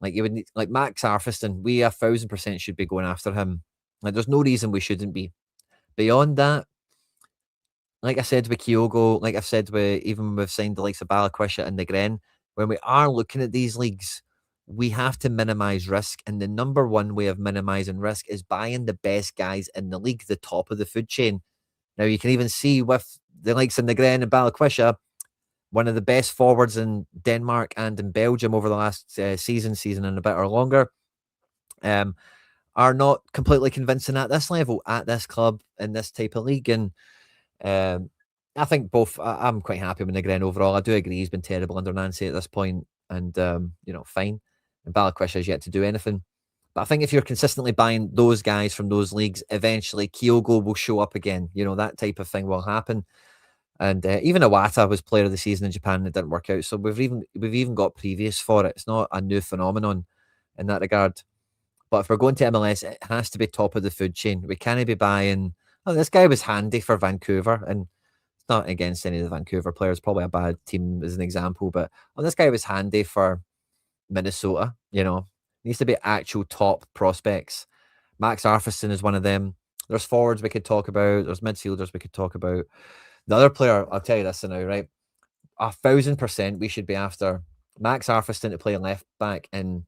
you would need Max Arfiston, we 1,000% should be going after him. Like, there's no reason we shouldn't be. Beyond that, like I said with Kyogo, like I've said with even when we've signed the likes of Balikwisha and Negren, when we are looking at these leagues, we have to minimize risk. And the number one way of minimizing risk is buying the best guys in the league, the top of the food chain. Now, you can even see with the likes of Negren and Balikwisha, one of the best forwards in Denmark and in Belgium over the last season and a bit or longer, are not completely convincing at this level, at this club, in this type of league. And I think both. I'm quite happy with Negren overall. I do agree he's been terrible under Nancy at this point, and fine. And Balikwisha has yet to do anything. But I think if you're consistently buying those guys from those leagues, eventually Kyogo will show up again. That type of thing will happen. And even Iwata was player of the season in Japan and it didn't work out. So we've even got previous for it. It's not a new phenomenon in that regard. But if we're going to MLS, it has to be top of the food chain. We can't be buying, oh, this guy was handy for Vancouver. And it's not against any of the Vancouver players, probably a bad team as an example. But, oh, this guy was handy for Minnesota. Needs to be actual top prospects. Max Arfiston is one of them. There's forwards we could talk about. There's midfielders we could talk about. The other player, I'll tell you this now, right? 1,000% we should be after Max Arfiston to play left back. And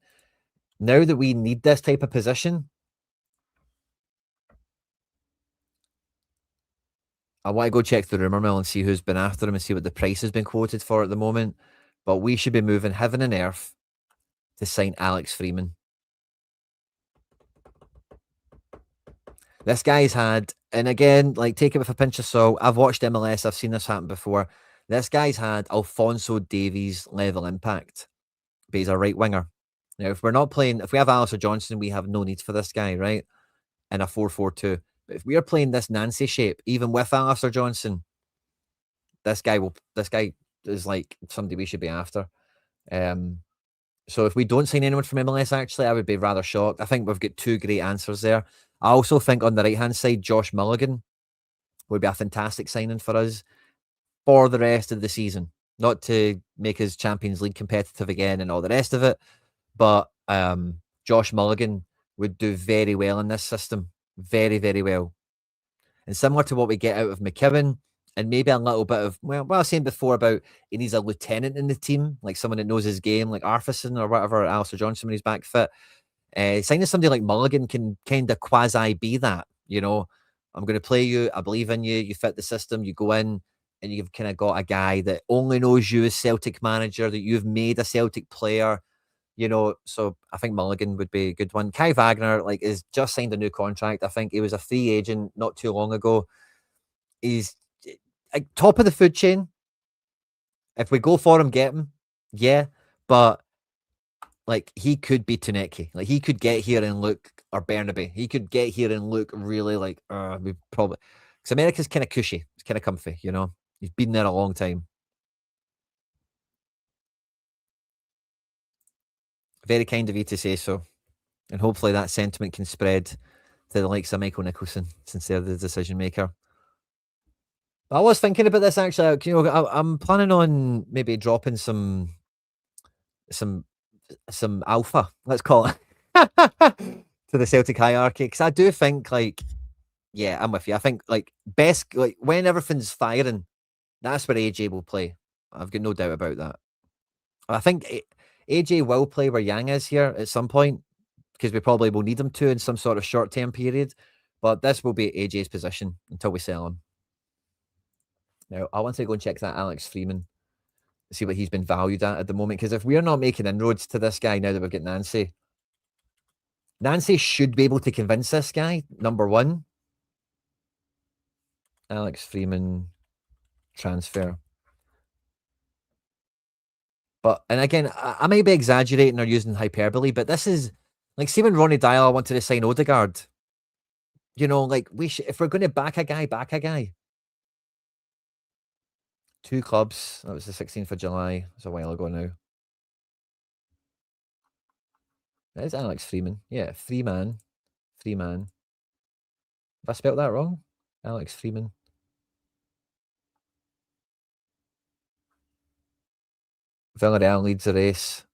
now that we need this type of position, I want to go check the rumour mill and see who's been after him and see what the price has been quoted for at the moment. But we should be moving heaven and earth to sign Alex Freeman. This guy's had, and again, like, take it with a pinch of salt. I've watched MLS. I've seen this happen before. This guy's had Alphonso Davies level impact, but he's a right winger. Now, if we have Alistair Johnson, we have no need for this guy, right? In a 4-4-2. But if we are playing this Nancy shape, even with Alistair Johnson, this guy is like somebody we should be after. So if we don't sign anyone from MLS, actually, I would be rather shocked. I think we've got two great answers there. I also think on the right-hand side, Josh Mulligan would be a fantastic signing for us for the rest of the season. Not to make us Champions League competitive again and all the rest of it, but Josh Mulligan would do very well in this system. Very, very well. And similar to what we get out of McKibben, and maybe a little bit of, well, what I was saying before about he needs a lieutenant in the team, like someone that knows his game, like Arfison or whatever, Alistair Johnson when he's back fit. Signing somebody like Mulligan can kind of quasi be that, I'm going to play you, I believe in you, you fit the system, you go in, and you've kind of got a guy that only knows you as Celtic manager, that you've made a Celtic player, so I think Mulligan would be a good one. Kai Wagner, is just signed a new contract. I think he was a free agent not too long ago. He's top of the food chain. If we go for him, get him. Yeah. But he could be Tuneki. He could get here and look, or Bernabe. He could get here and look really we probably, because America's kind of cushy. It's kind of comfy, He's been there a long time. Very kind of you to say so. And hopefully that sentiment can spread to the likes of Michael Nicholson, since they're the decision maker. I was thinking about this actually. I'm planning on maybe dropping some alpha, let's call it, to the Celtic hierarchy, because I do think, yeah, I'm with you. I think best, when everything's firing, that's where AJ will play. I've got no doubt about that. I think AJ will play where Yang is here at some point, because we probably will need him to in some sort of short-term period. But this will be AJ's position until we sell him. Now, I want to go and check that Alex Freeman, see what he's been valued at the moment. Because if we're not making inroads to this guy now that we've got Nancy should be able to convince this guy, number one. Alex Freeman transfer. But, and again, I might be exaggerating or using hyperbole, but this is, see when Ronnie Dyer wanted to sign Odegaard, if we're going to back a guy. Two clubs. That was the 16th of July. It's a while ago now. That is Alex Freeman. Yeah, Freeman. Have I spelled that wrong? Alex Freeman. Villarreal leads the race.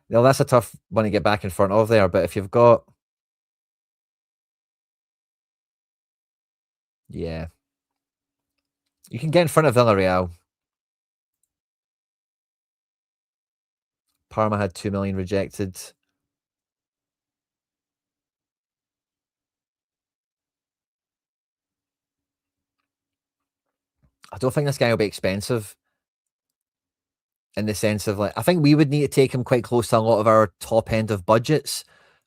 Now, that's a tough one to get back in front of there, but if you've got Yeah. You can get in front of Villarreal. Parma had 2 million rejected. I don't think this guy will be expensive in the sense of like, I think we would need to take him quite close to a lot of our top end of budgets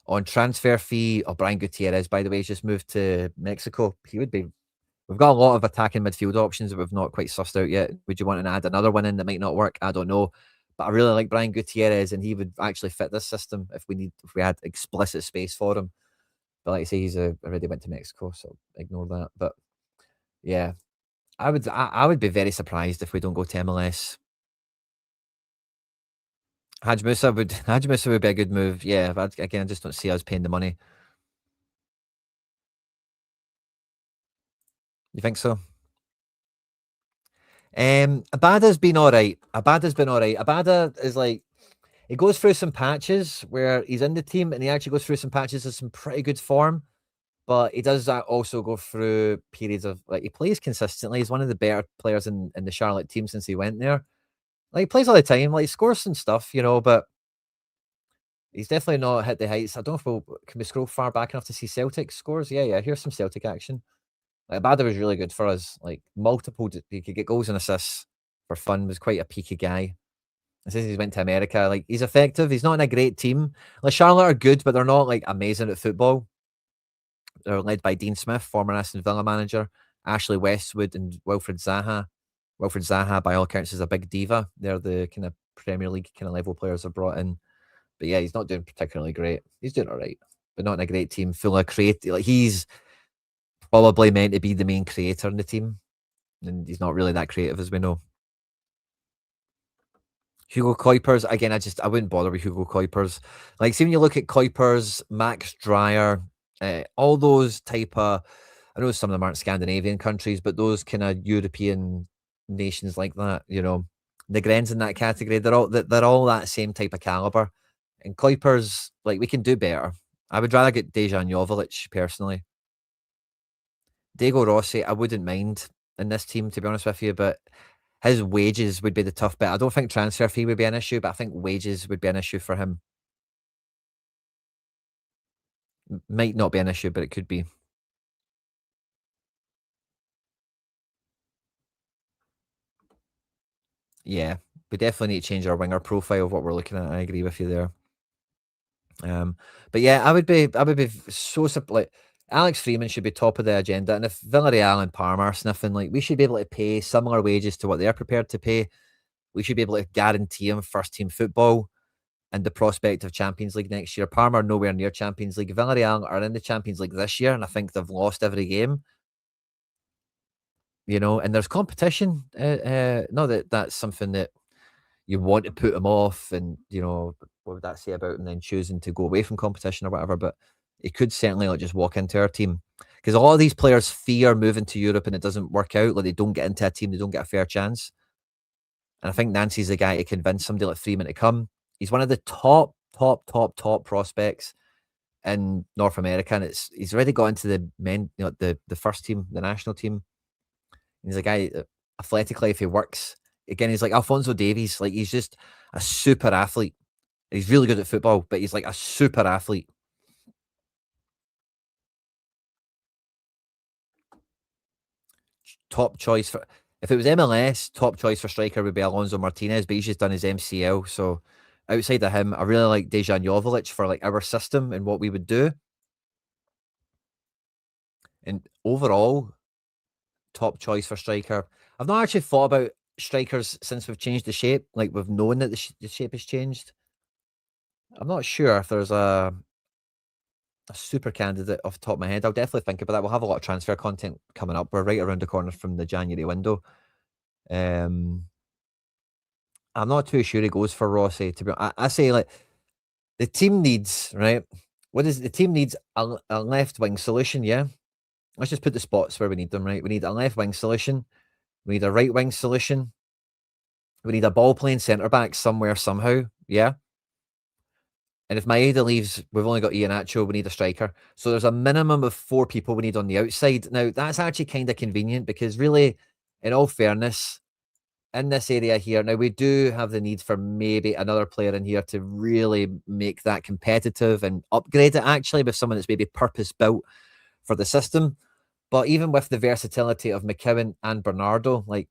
on transfer fee. Or Brian Gutierrez, by the way, has just moved to Mexico. He would be. We've got a lot of attacking midfield options that we've not quite sussed out yet. Would you want to add another one in that might not work? I don't know. But I really like Brian Gutierrez, and he would actually fit this system if we had explicit space for him. But like I say, he's already went to Mexico, so ignore that. But yeah, I would be very surprised if we don't go to MLS. Haj Musa would be a good move. Yeah, but again, I just don't see us paying the money. You think so? Abada's been all right. Abada's been all right. Abada is like, he goes through some patches where he's in the team, and he actually goes through some patches of some pretty good form. But he does also go through periods of like, he plays consistently. He's one of the better players in the Charlotte team since he went there. Like, he plays all the time. Like, he scores some stuff, but he's definitely not hit the heights. I don't know if can we scroll far back enough to see Celtic scores? Yeah. Here's some Celtic action. Like, Abada was really good for us. Like, he could get goals and assists for fun. Was quite a peaky guy. And since he's went to America, like, he's effective. He's not in a great team. Like, Charlotte are good, but they're not like amazing at football. They're led by Dean Smith, former Aston Villa manager, Ashley Westwood, and Wilfried Zaha. Wilfried Zaha, by all accounts, is a big diva. They're the kind of Premier League kind of level players are brought in. But yeah, he's not doing particularly great. He's doing all right, but not in a great team full of creative. Like, he's probably meant to be the main creator in the team, and he's not really that creative, as we know. Hugo Kuipers, again, I wouldn't bother with Hugo Kuipers. Like, see, when you look at Kuipers, Max Dreyer, all those type of, I know some of them aren't Scandinavian countries, but those kind of European nations like that, the Grens in that category, they're all that same type of caliber. And Kuipers, like, we can do better. I would rather get Dejan Jovic personally. Diego Rossi, I wouldn't mind in this team, to be honest with you, but his wages would be the tough bit. I don't think transfer fee would be an issue, but I think wages would be an issue for him. Might not be an issue, but it could be. Yeah, we definitely need to change our winger profile of what we're looking at. I agree with you there. But yeah, I would be so like, Alex Freeman should be top of the agenda, and if Villarreal and Parma are sniffing, like, we should be able to pay similar wages to what they're prepared to pay. We should be able to guarantee him first team football and the prospect of Champions League next year. Parma are nowhere near Champions League. Villarreal are in the Champions League this year, and I think they've lost every game. And there's competition. Not that that's something that you want to put them off, and what would that say about him then choosing to go away from competition or whatever? But he could certainly like just walk into our team, because a lot of these players fear moving to Europe and it doesn't work out. Like, they don't get into a team, they don't get a fair chance. And I think Nancy's the guy to convince somebody like Freeman to come. He's one of the top prospects in North America, and he's already got into the men, the first team, the national team. He's a guy that athletically, if he works, again, he's like Alphonso Davies. Like, he's just a super athlete. He's really good at football, but he's like a super athlete. Top choice for, if it was MLS, top choice for striker would be Alonso Martinez, but he's just done his MCL. So outside of him, I really like Dejan Jovic for like our system and what we would do. And overall, top choice for striker. I've not actually thought about strikers since we've changed the shape. Like, we've known that the shape has changed. I'm not sure if there's a super candidate off the top of my head. I'll definitely think about that. We'll have a lot of transfer content coming up. We're right around the corner from the January window. I'm not too sure he goes for Rossi. To be honest, I say, like, the team needs, right. What is the team needs? A left wing solution. Yeah, let's just put the spots where we need them. Right, we need a left wing solution. We need a right wing solution. We need a ball playing centre back somewhere somehow. Yeah, And if Maeda leaves, we've only got Iheanacho. We need a striker. So there's a minimum of 4 people we need on the outside. Now, that's actually kind of convenient because really, in all fairness, in this area here, now we do have the need for maybe another player in here to really make that competitive and upgrade it actually with someone that's maybe purpose built for the system. But even with the versatility of McKeown and Bernardo, like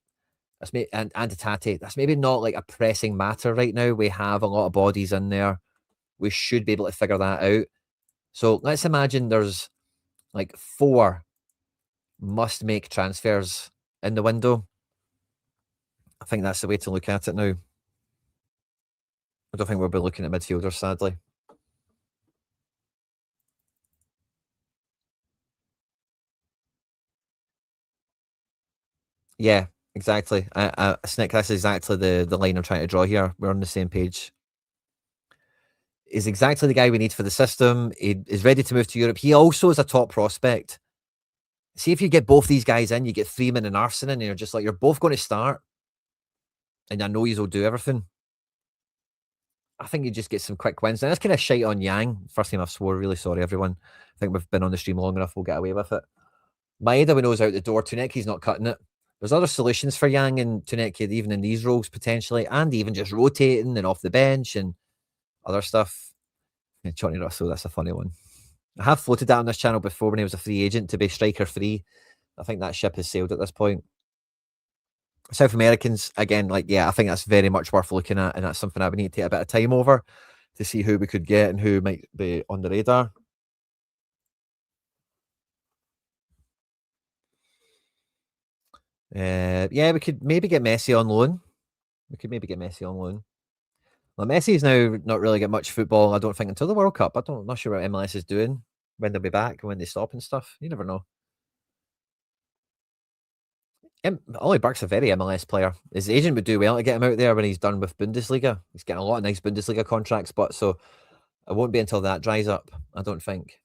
that's and Tate, that's maybe not like a pressing matter right now. We have a lot of bodies in there. We should be able to figure that out. So let's imagine there's like 4 must make transfers in the window. I think that's the way to look at it now. I don't think we'll be looking at midfielders, sadly. Yeah, exactly. Snick, that's exactly the line I'm trying to draw here. We're on the same page. Is exactly the guy we need for the system. He is ready to move to Europe. He also is a top prospect. See if you get both these guys in, you get Freeman and Arsenal, and you're just like, you're both going to start. And I know you'll do everything. I think you just get some quick wins. And that's kind of shite on Yang. First time I've swore, really sorry, everyone. I think we've been on the stream long enough, we'll get away with it. Maeda, we know, is out the door. Tuneki's not cutting it. There's other solutions for Yang and Tuneki, even in these roles potentially, and even just rotating and off the bench and other stuff. And Johnny Russell, that's a funny one. I have floated that on this channel before when he was a free agent to be striker free. I think that ship has sailed at this point. South Americans, again, like, yeah, I think that's very much worth looking at, and that's something I would need to take a bit of time over to see who we could get and who might be on the radar. Yeah, we could maybe get Messi on loan. Well, Messi's now not really get much football, I don't think, until the World Cup. I'm not sure what MLS is doing, when they'll be back, when they stop and stuff. You never know. Ollie Burke's a very MLS player. His agent would do well to get him out there when he's done with Bundesliga. He's getting a lot of nice Bundesliga contracts, but so it won't be until that dries up, I don't think.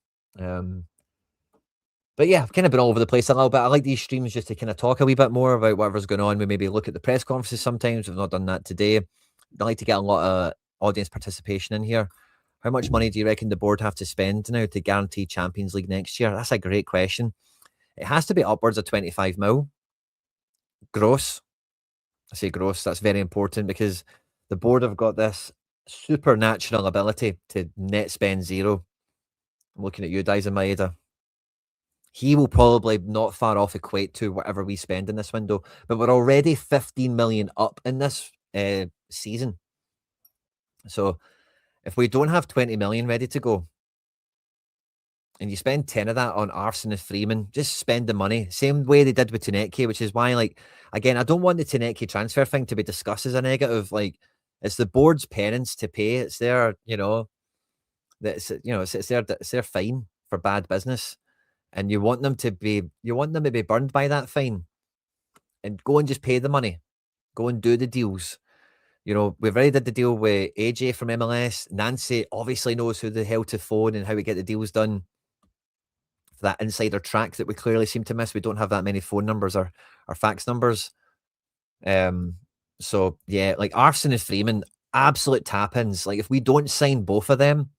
But yeah, I've kind of been all over the place a little bit. I like these streams just to kind of talk a wee bit more about whatever's going on. We maybe look at the press conferences sometimes. We've not done that today. I like to get a lot of audience participation in here. How much money do you reckon the board have to spend now to guarantee Champions League next year? That's a great question. It has to be upwards of 25 mil. Gross. I say gross. That's very important because the board have got this supernatural ability to net spend zero. I'm looking at you, Daizen Maeda. He will probably not far off equate to whatever we spend in this window, but we're already 15 million up in this season. So if we don't have 20 million ready to go, and you spend 10 of that on Arsenal and Freeman, just spend the money. Same way they did with Tuneki, which is why, like, again, I don't want the Tuneki transfer thing to be discussed as a negative. Like, it's the board's penance to pay. It's their, that's, it's their fine for bad business. And you want them to be burned by that fine and go and just pay the money. Go and do the deals. We've already did the deal with AJ from MLS. Nancy obviously knows who the hell to phone and how we get the deals done. For that insider track that we clearly seem to miss. We don't have that many phone numbers or fax numbers. So yeah, like Arsenal and Freeman, absolute tap-ins. Like if we don't sign both of them,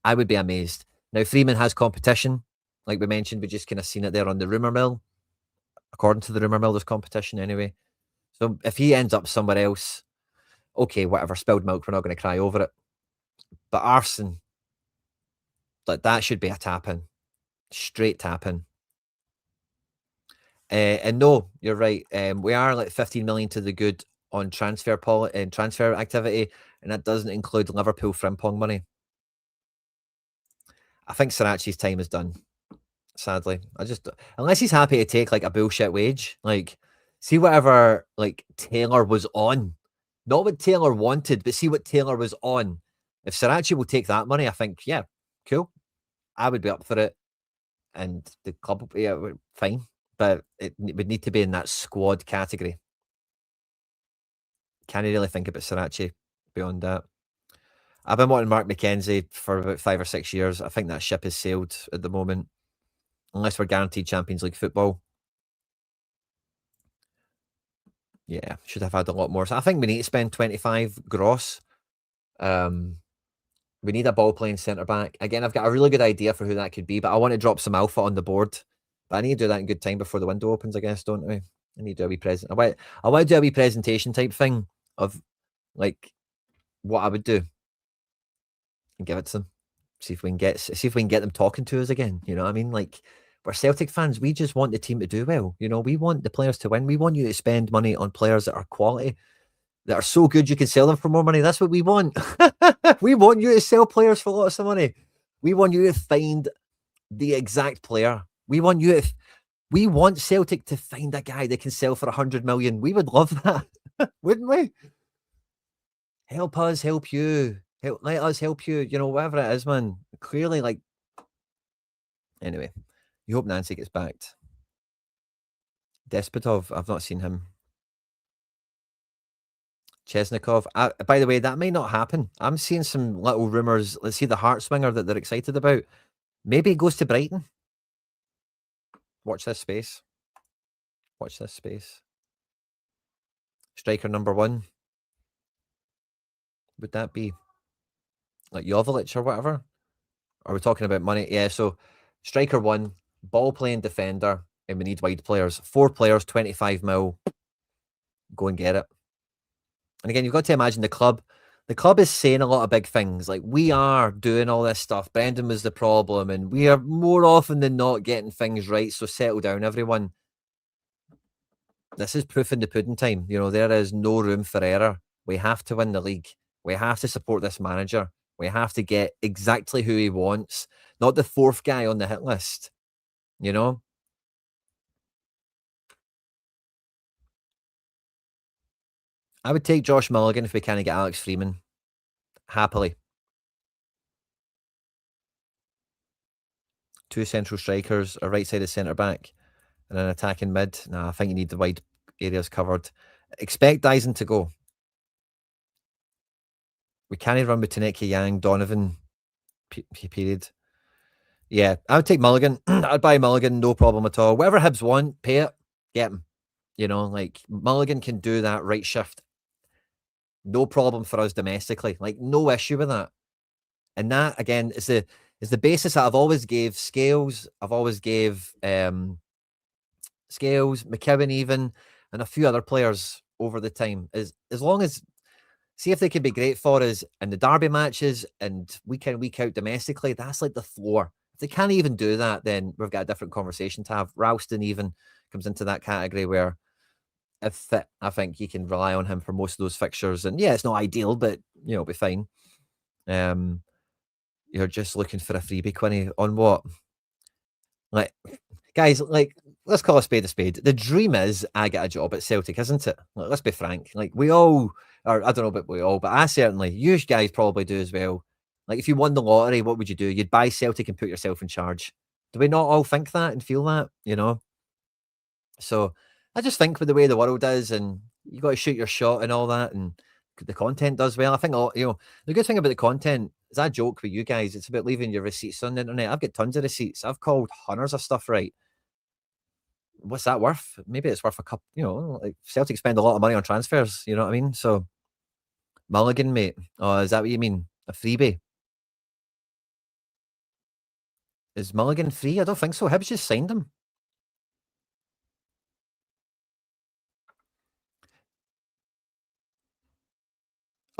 I would be amazed. Now Freeman has competition. Like we mentioned, we just kind of seen it there on the rumour mill. According to the rumour mill, there's competition anyway. So if he ends up somewhere else, okay, whatever, spilled milk, we're not going to cry over it. But Arsenal, like that should be a tap-in. Straight tap-in. And no, you're right. We are like 15 million to the good on transfer activity, and that doesn't include Liverpool Frimpong money. I think Sarachi's time is done. Sadly, unless he's happy to take like a bullshit wage, like see whatever like Taylor was on, not what Taylor wanted, but see what Taylor was on. If Sarachi will take that money, I think yeah, cool. I would be up for it, and the club, yeah, fine. But it would need to be in that squad category. Can't really think about Sarachi beyond that. I've been wanting Mark McKenzie for about 5 or 6 years. I think that ship has sailed at the moment, unless we're guaranteed Champions League football. Yeah, should have had a lot more. So I think we need to spend 25 gross. We need a ball playing centre back. Again, I've got a really good idea for who that could be, but I want to drop some alpha on the board. But I need to do that in good time before the window opens, I guess, don't we? I need to do a wee present. I want to do a wee presentation type thing of like what I would do and give it to them. See if we can get them talking to us again. You know what I mean? Like, we're Celtic fans. We just want the team to do well. You know, we want the players to win. We want you to spend money on players that are quality, that are so good you can sell them for more money. That's what we want. We want you to sell players for lots of money. We want you to find the exact player. We want Celtic to find a guy they can sell for 100 million. We would love that, wouldn't we? Help us, help you. Let us help you. You know, whatever it is, man. Clearly, like, anyway, you hope Nancy gets backed. Despotov, I've not seen him. Chesnikov. By the way, that may not happen. I'm seeing some little rumours. Let's see the heart swinger that they're excited about. Maybe he goes to Brighton. Watch this space. Watch this space. Striker number 1. Would that be like Joveljic or whatever? Are we talking about money? Yeah, so striker 1, ball playing defender, and we need wide players. 4 players, 25 mil. Go and get it. And again, you've got to imagine the club. The club is saying a lot of big things. Like, we are doing all this stuff. Brendan was the problem, and we are more often than not getting things right. So settle down, everyone. This is proof in the pudding time. You know, there is no room for error. We have to win the league. We have to support this manager. We have to get exactly who he wants, not the 4th guy on the hit list. You know? I would take Josh Mulligan if we can't get Alex Freeman. Happily. 2 central strikers, a right-sided centre-back, and an attacking mid. Nah, I think you need the wide areas covered. Expect Dyson to go. We can't run with Taneki Yang, Donovan period. Yeah, I would take Mulligan. I'd buy Mulligan, no problem at all. Whatever Hibs want, pay it, get him. You know, like, Mulligan can do that right shift. No problem for us domestically. Like, no issue with that. And that, again, is the basis that I've always gave Scales. I've always gave Scales, McKibben even, and a few other players over the time. As long as, see if they can be great for us in the derby matches and week in, week out domestically, that's like the floor. If they can't even do that, then we've got a different conversation to have. Ralston even comes into that category where if fit, I think you can rely on him for most of those fixtures. And yeah, it's not ideal, but you know, it'll be fine. You're just looking for a freebie, Quinny, on what? Like, guys, like, let's call a spade a spade. The dream is I get a job at Celtic, isn't it? Like, let's be frank. Like, we all, or I don't know about we all, but I certainly, you guys probably do as well. Like, if you won the lottery, what would you do? You'd buy Celtic and put yourself in charge. Do we not all think that and feel that, you know? So I just think with the way the world is, and you got to shoot your shot and all that, and the content does well. I think, you know, the good thing about the content is I joke with you guys. It's about leaving your receipts on the internet. I've got tons of receipts. I've called hundreds of stuff right. What's that worth? Maybe it's worth a couple, you know, like Celtic spend a lot of money on transfers. You know what I mean? So Mulligan, mate. Oh, is that what you mean? A freebie? Is Mulligan free? I don't think so. Hibs just signed him.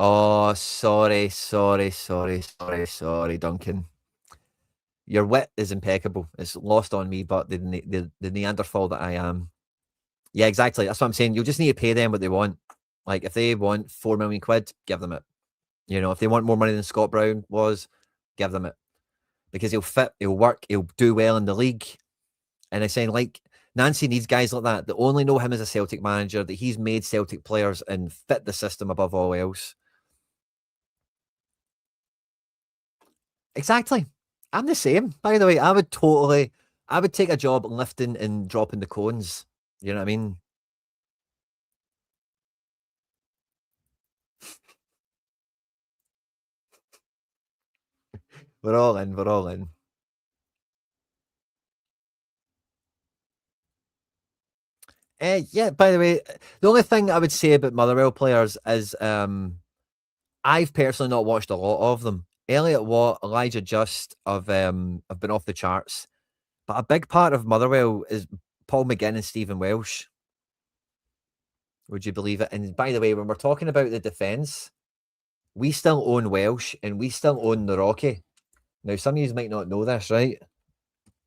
Oh, sorry, Duncan. Your wit is impeccable. It's lost on me, but the Neanderthal that I am. Yeah, exactly. That's what I'm saying. You'll just need to pay them what they want. Like, if they want 4 million quid, give them it. You know, if they want more money than Scott Brown was, give them it. Because he'll fit, he'll work, he'll do well in the league. And I'm saying, like, Nancy needs guys like that only know him as a Celtic manager, that he's made Celtic players and fit the system above all else. Exactly. I'm the same. By the way, I would take a job lifting and dropping the cones. You know what I mean? We're all in. We're all in. Yeah, by the way, the only thing I would say about Motherwell players is I've personally not watched a lot of them. Elliot Watt, Elijah Just have been off the charts. But a big part of Motherwell is Paul McGinn and Stephen Welsh. Would you believe it? And by the way, when we're talking about the defence, we still own Welsh and we still own Naroki. Now, some of you might not know this, right?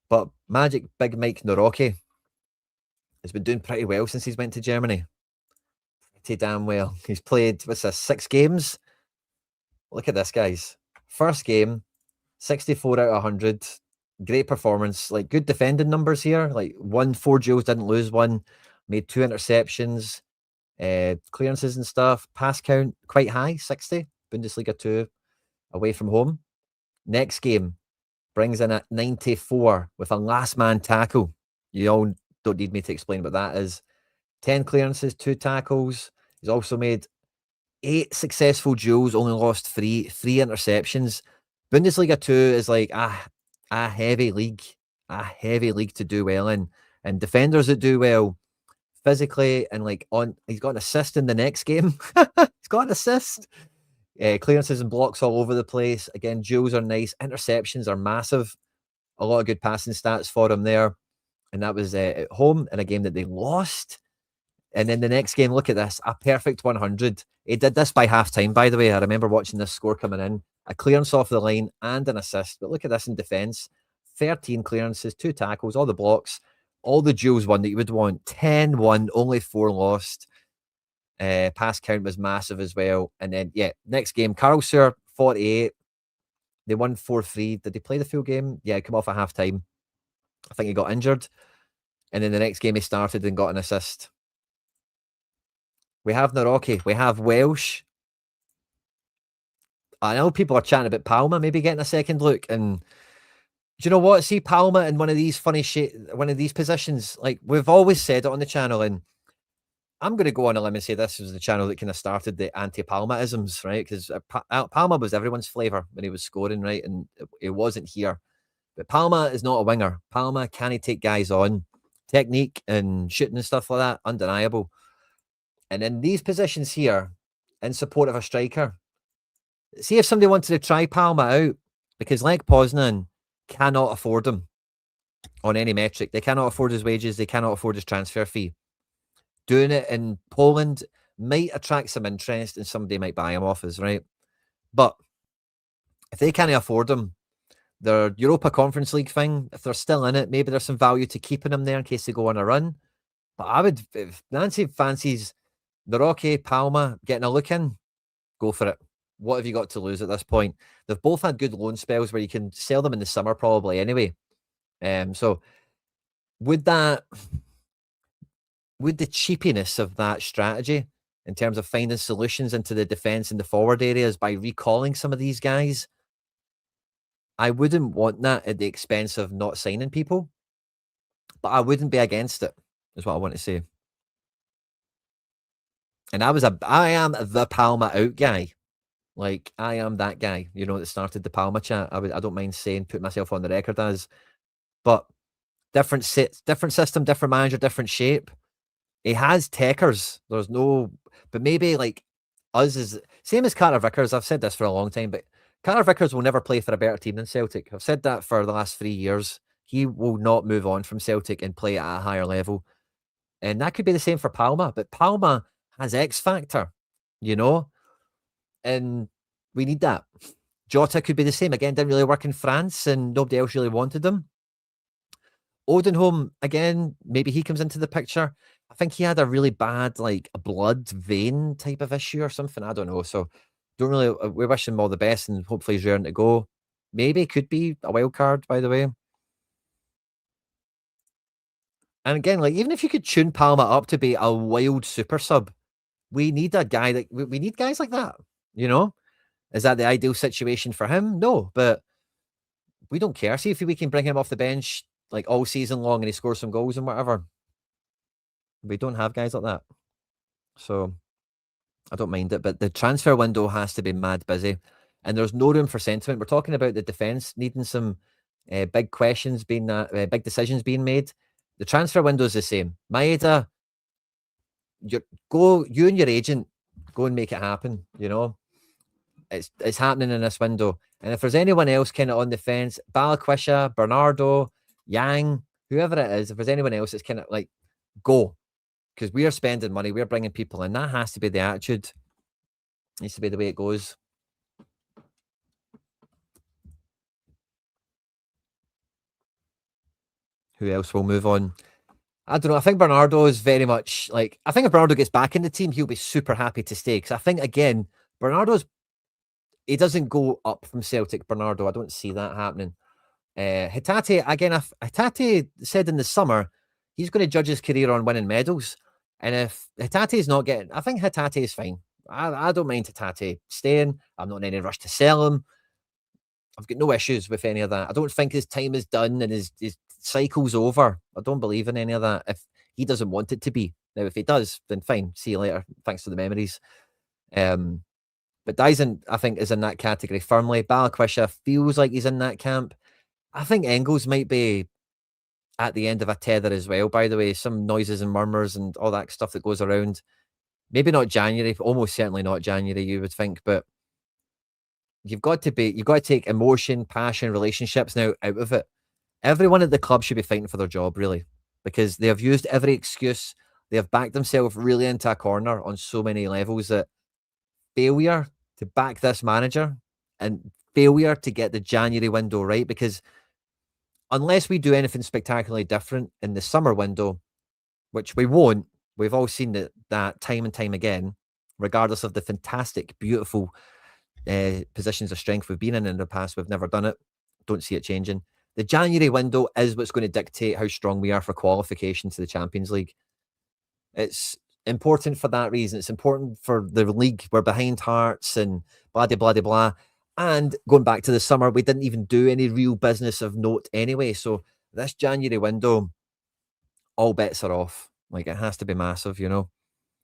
But Magic Big Mike Naroki has been doing pretty well since he's went to Germany. Pretty damn well. He's played, what's this, 6 games? Look at this, guys. First game, 64 out of 100. Great performance. Like, good defending numbers here. Like, won 4 duels, didn't lose one. Made 2 interceptions. Clearances and stuff. Pass count, quite high, 60. Bundesliga 2 away from home. Next game, brings in at 94 with a last man tackle. You all don't need me to explain what that is. 10 clearances, 2 tackles. He's also made 8 successful duels, only lost 3 interceptions. Bundesliga 2 is like a heavy league to do well in. And defenders that do well physically and like he's got an assist in the next game. He's got an assist. Clearances and blocks all over the place. Again, duels are nice. Interceptions are massive. A lot of good passing stats for him there. And that was at home in a game that they lost. And then the next game, look at this, a perfect 100. He did this by half-time, by the way. I remember watching this score coming in. A clearance off the line and an assist. But look at this in defence. 13 clearances, 2 tackles, all the blocks, all the duels won that you would want. 10 won, only 4 lost. Pass count was massive as well. And then, yeah, next game, Karlsruhe, 48. They won 4-3. Did they play the full game? Yeah, come off at half-time. I think he got injured. And then the next game he started and got an assist. We have Naroki. We have Welsh. I know people are chatting about Palma maybe getting a second look. And do you know what? See Palma in one of these one of these positions. Like, we've always said it on the channel, and I'm going to go on a limb and say this was the channel that kind of started the anti-Palma-isms, right? Because Palma was everyone's flavour when he was scoring, right? And it wasn't here. But Palma is not a winger. Palma can take guys on. Technique and shooting and stuff like that, undeniable. And in these positions here, in support of a striker, see if somebody wanted to try Palma out, because Lech Poznan cannot afford him on any metric. They cannot afford his wages. They cannot afford his transfer fee. Doing it in Poland might attract some interest and somebody might buy him off us, right? But if they can't afford him, their Europa Conference League thing, if they're still in it, maybe there's some value to keeping him there in case they go on a run. But I would, if Nancy fancies Naroki, Palma getting a look in, go for it. What have you got to lose at this point? They've both had good loan spells where you can sell them in the summer probably anyway. So would the cheapiness of that strategy in terms of finding solutions into the defence and the forward areas by recalling some of these guys, I wouldn't want that at the expense of not signing people, but I wouldn't be against it, is what I want to say. And I am the Palma out guy. Like, I am that guy, you know, that started the Palma chat. I don't mind saying, put myself on the record as, but different system, different manager, different shape. He has techers. There's no, but maybe like us is same as Carter Vickers. I've said this for a long time, but Carter Vickers will never play for a better team than Celtic. I've said that for the last 3 years. He will not move on from Celtic and play at a higher level. And that could be the same for Palma, but Palma has X factor, you know, and we need that. Jota could be the same. Again, didn't really work in France and nobody else really wanted him. Odenholm, again, maybe he comes into the picture. I think he had a really bad, like, a blood vein type of issue or something. I don't know. So don't really, we wish him all the best and hopefully he's raring to go. Maybe could be a wild card, by the way. And again, like, even if you could tune Palma up to be a wild super sub, we need a guy that we need guys like that, you know? Is that the ideal situation for him? No, but we don't care. See if we can bring him off the bench like all season long and he scores some goals and whatever. We don't have guys like that. So I don't mind it. But the transfer window has to be mad busy. And there's no room for sentiment. We're talking about the defence needing some big questions being big decisions being made. The transfer window is the same. Maeda, you and your agent, go and make it happen, you know. It's happening in this window. And if there's anyone else kind of on the fence, Balikwisha, Bernardo, Yang, whoever it is, if there's anyone else that's kind of like, go. Because we are spending money, we're bringing people in. That has to be the attitude. Needs to be the way it goes. Who else will move on? I don't know. I think Bernardo is very much like, I think if Bernardo gets back in the team, he'll be super happy to stay. Because I think, again, he doesn't go up from Celtic, Bernardo. I don't see that happening. Hatate, again, Hatate said in the summer, he's going to judge his career on winning medals. And if Hatate is not getting, I think Hatate is fine. I don't mind Hatate staying. I'm not in any rush to sell him. I've got no issues with any of that. I don't think his time is done and his cycle's over. I don't believe in any of that. If he doesn't want it to be. Now, if he does, then fine. See you later. Thanks for the memories. But Dyson, I think, is in that category firmly. Balikwisha feels like he's in that camp. I think Engels might be at the end of a tether as well, by the way. Some noises and murmurs and all that stuff that goes around. Maybe not January, almost certainly not January, you would think, but you've got to take emotion, passion, relationships now out of it. Everyone at the club should be fighting for their job, really, because they have used every excuse. They have backed themselves really into a corner on so many levels that failure to back this manager and failure to get the January window right, because unless we do anything spectacularly different in the summer window, which we won't, we've all seen that time and time again, regardless of the fantastic, beautiful positions of strength we've been in the past, we've never done it. Don't see it changing. The January window is what's going to dictate how strong we are for qualification to the Champions League. It's important for that reason. It's important for the league. We're behind Hearts and blah, blah, blah, blah. And going back to the summer, we didn't even do any real business of note anyway. So this January window, all bets are off. Like, it has to be massive, you know.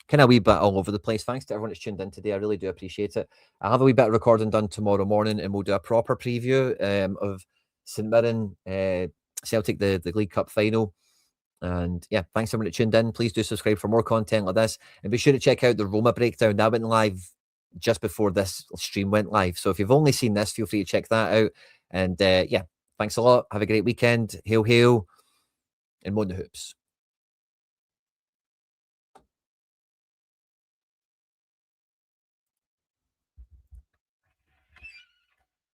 Kind of a wee bit all over the place. Thanks to everyone that's tuned in today. I really do appreciate it. I'll have a wee bit of recording done tomorrow morning and we'll do a proper preview of St Mirren, Celtic, the League Cup final. And yeah, thanks everyone that tuned in. Please do subscribe for more content like this. And be sure to check out the Roma breakdown. That went live just before this stream went live. So if you've only seen this, feel free to check that out. And yeah, thanks a lot. Have a great weekend. Hail, hail. And Mo the Hoops.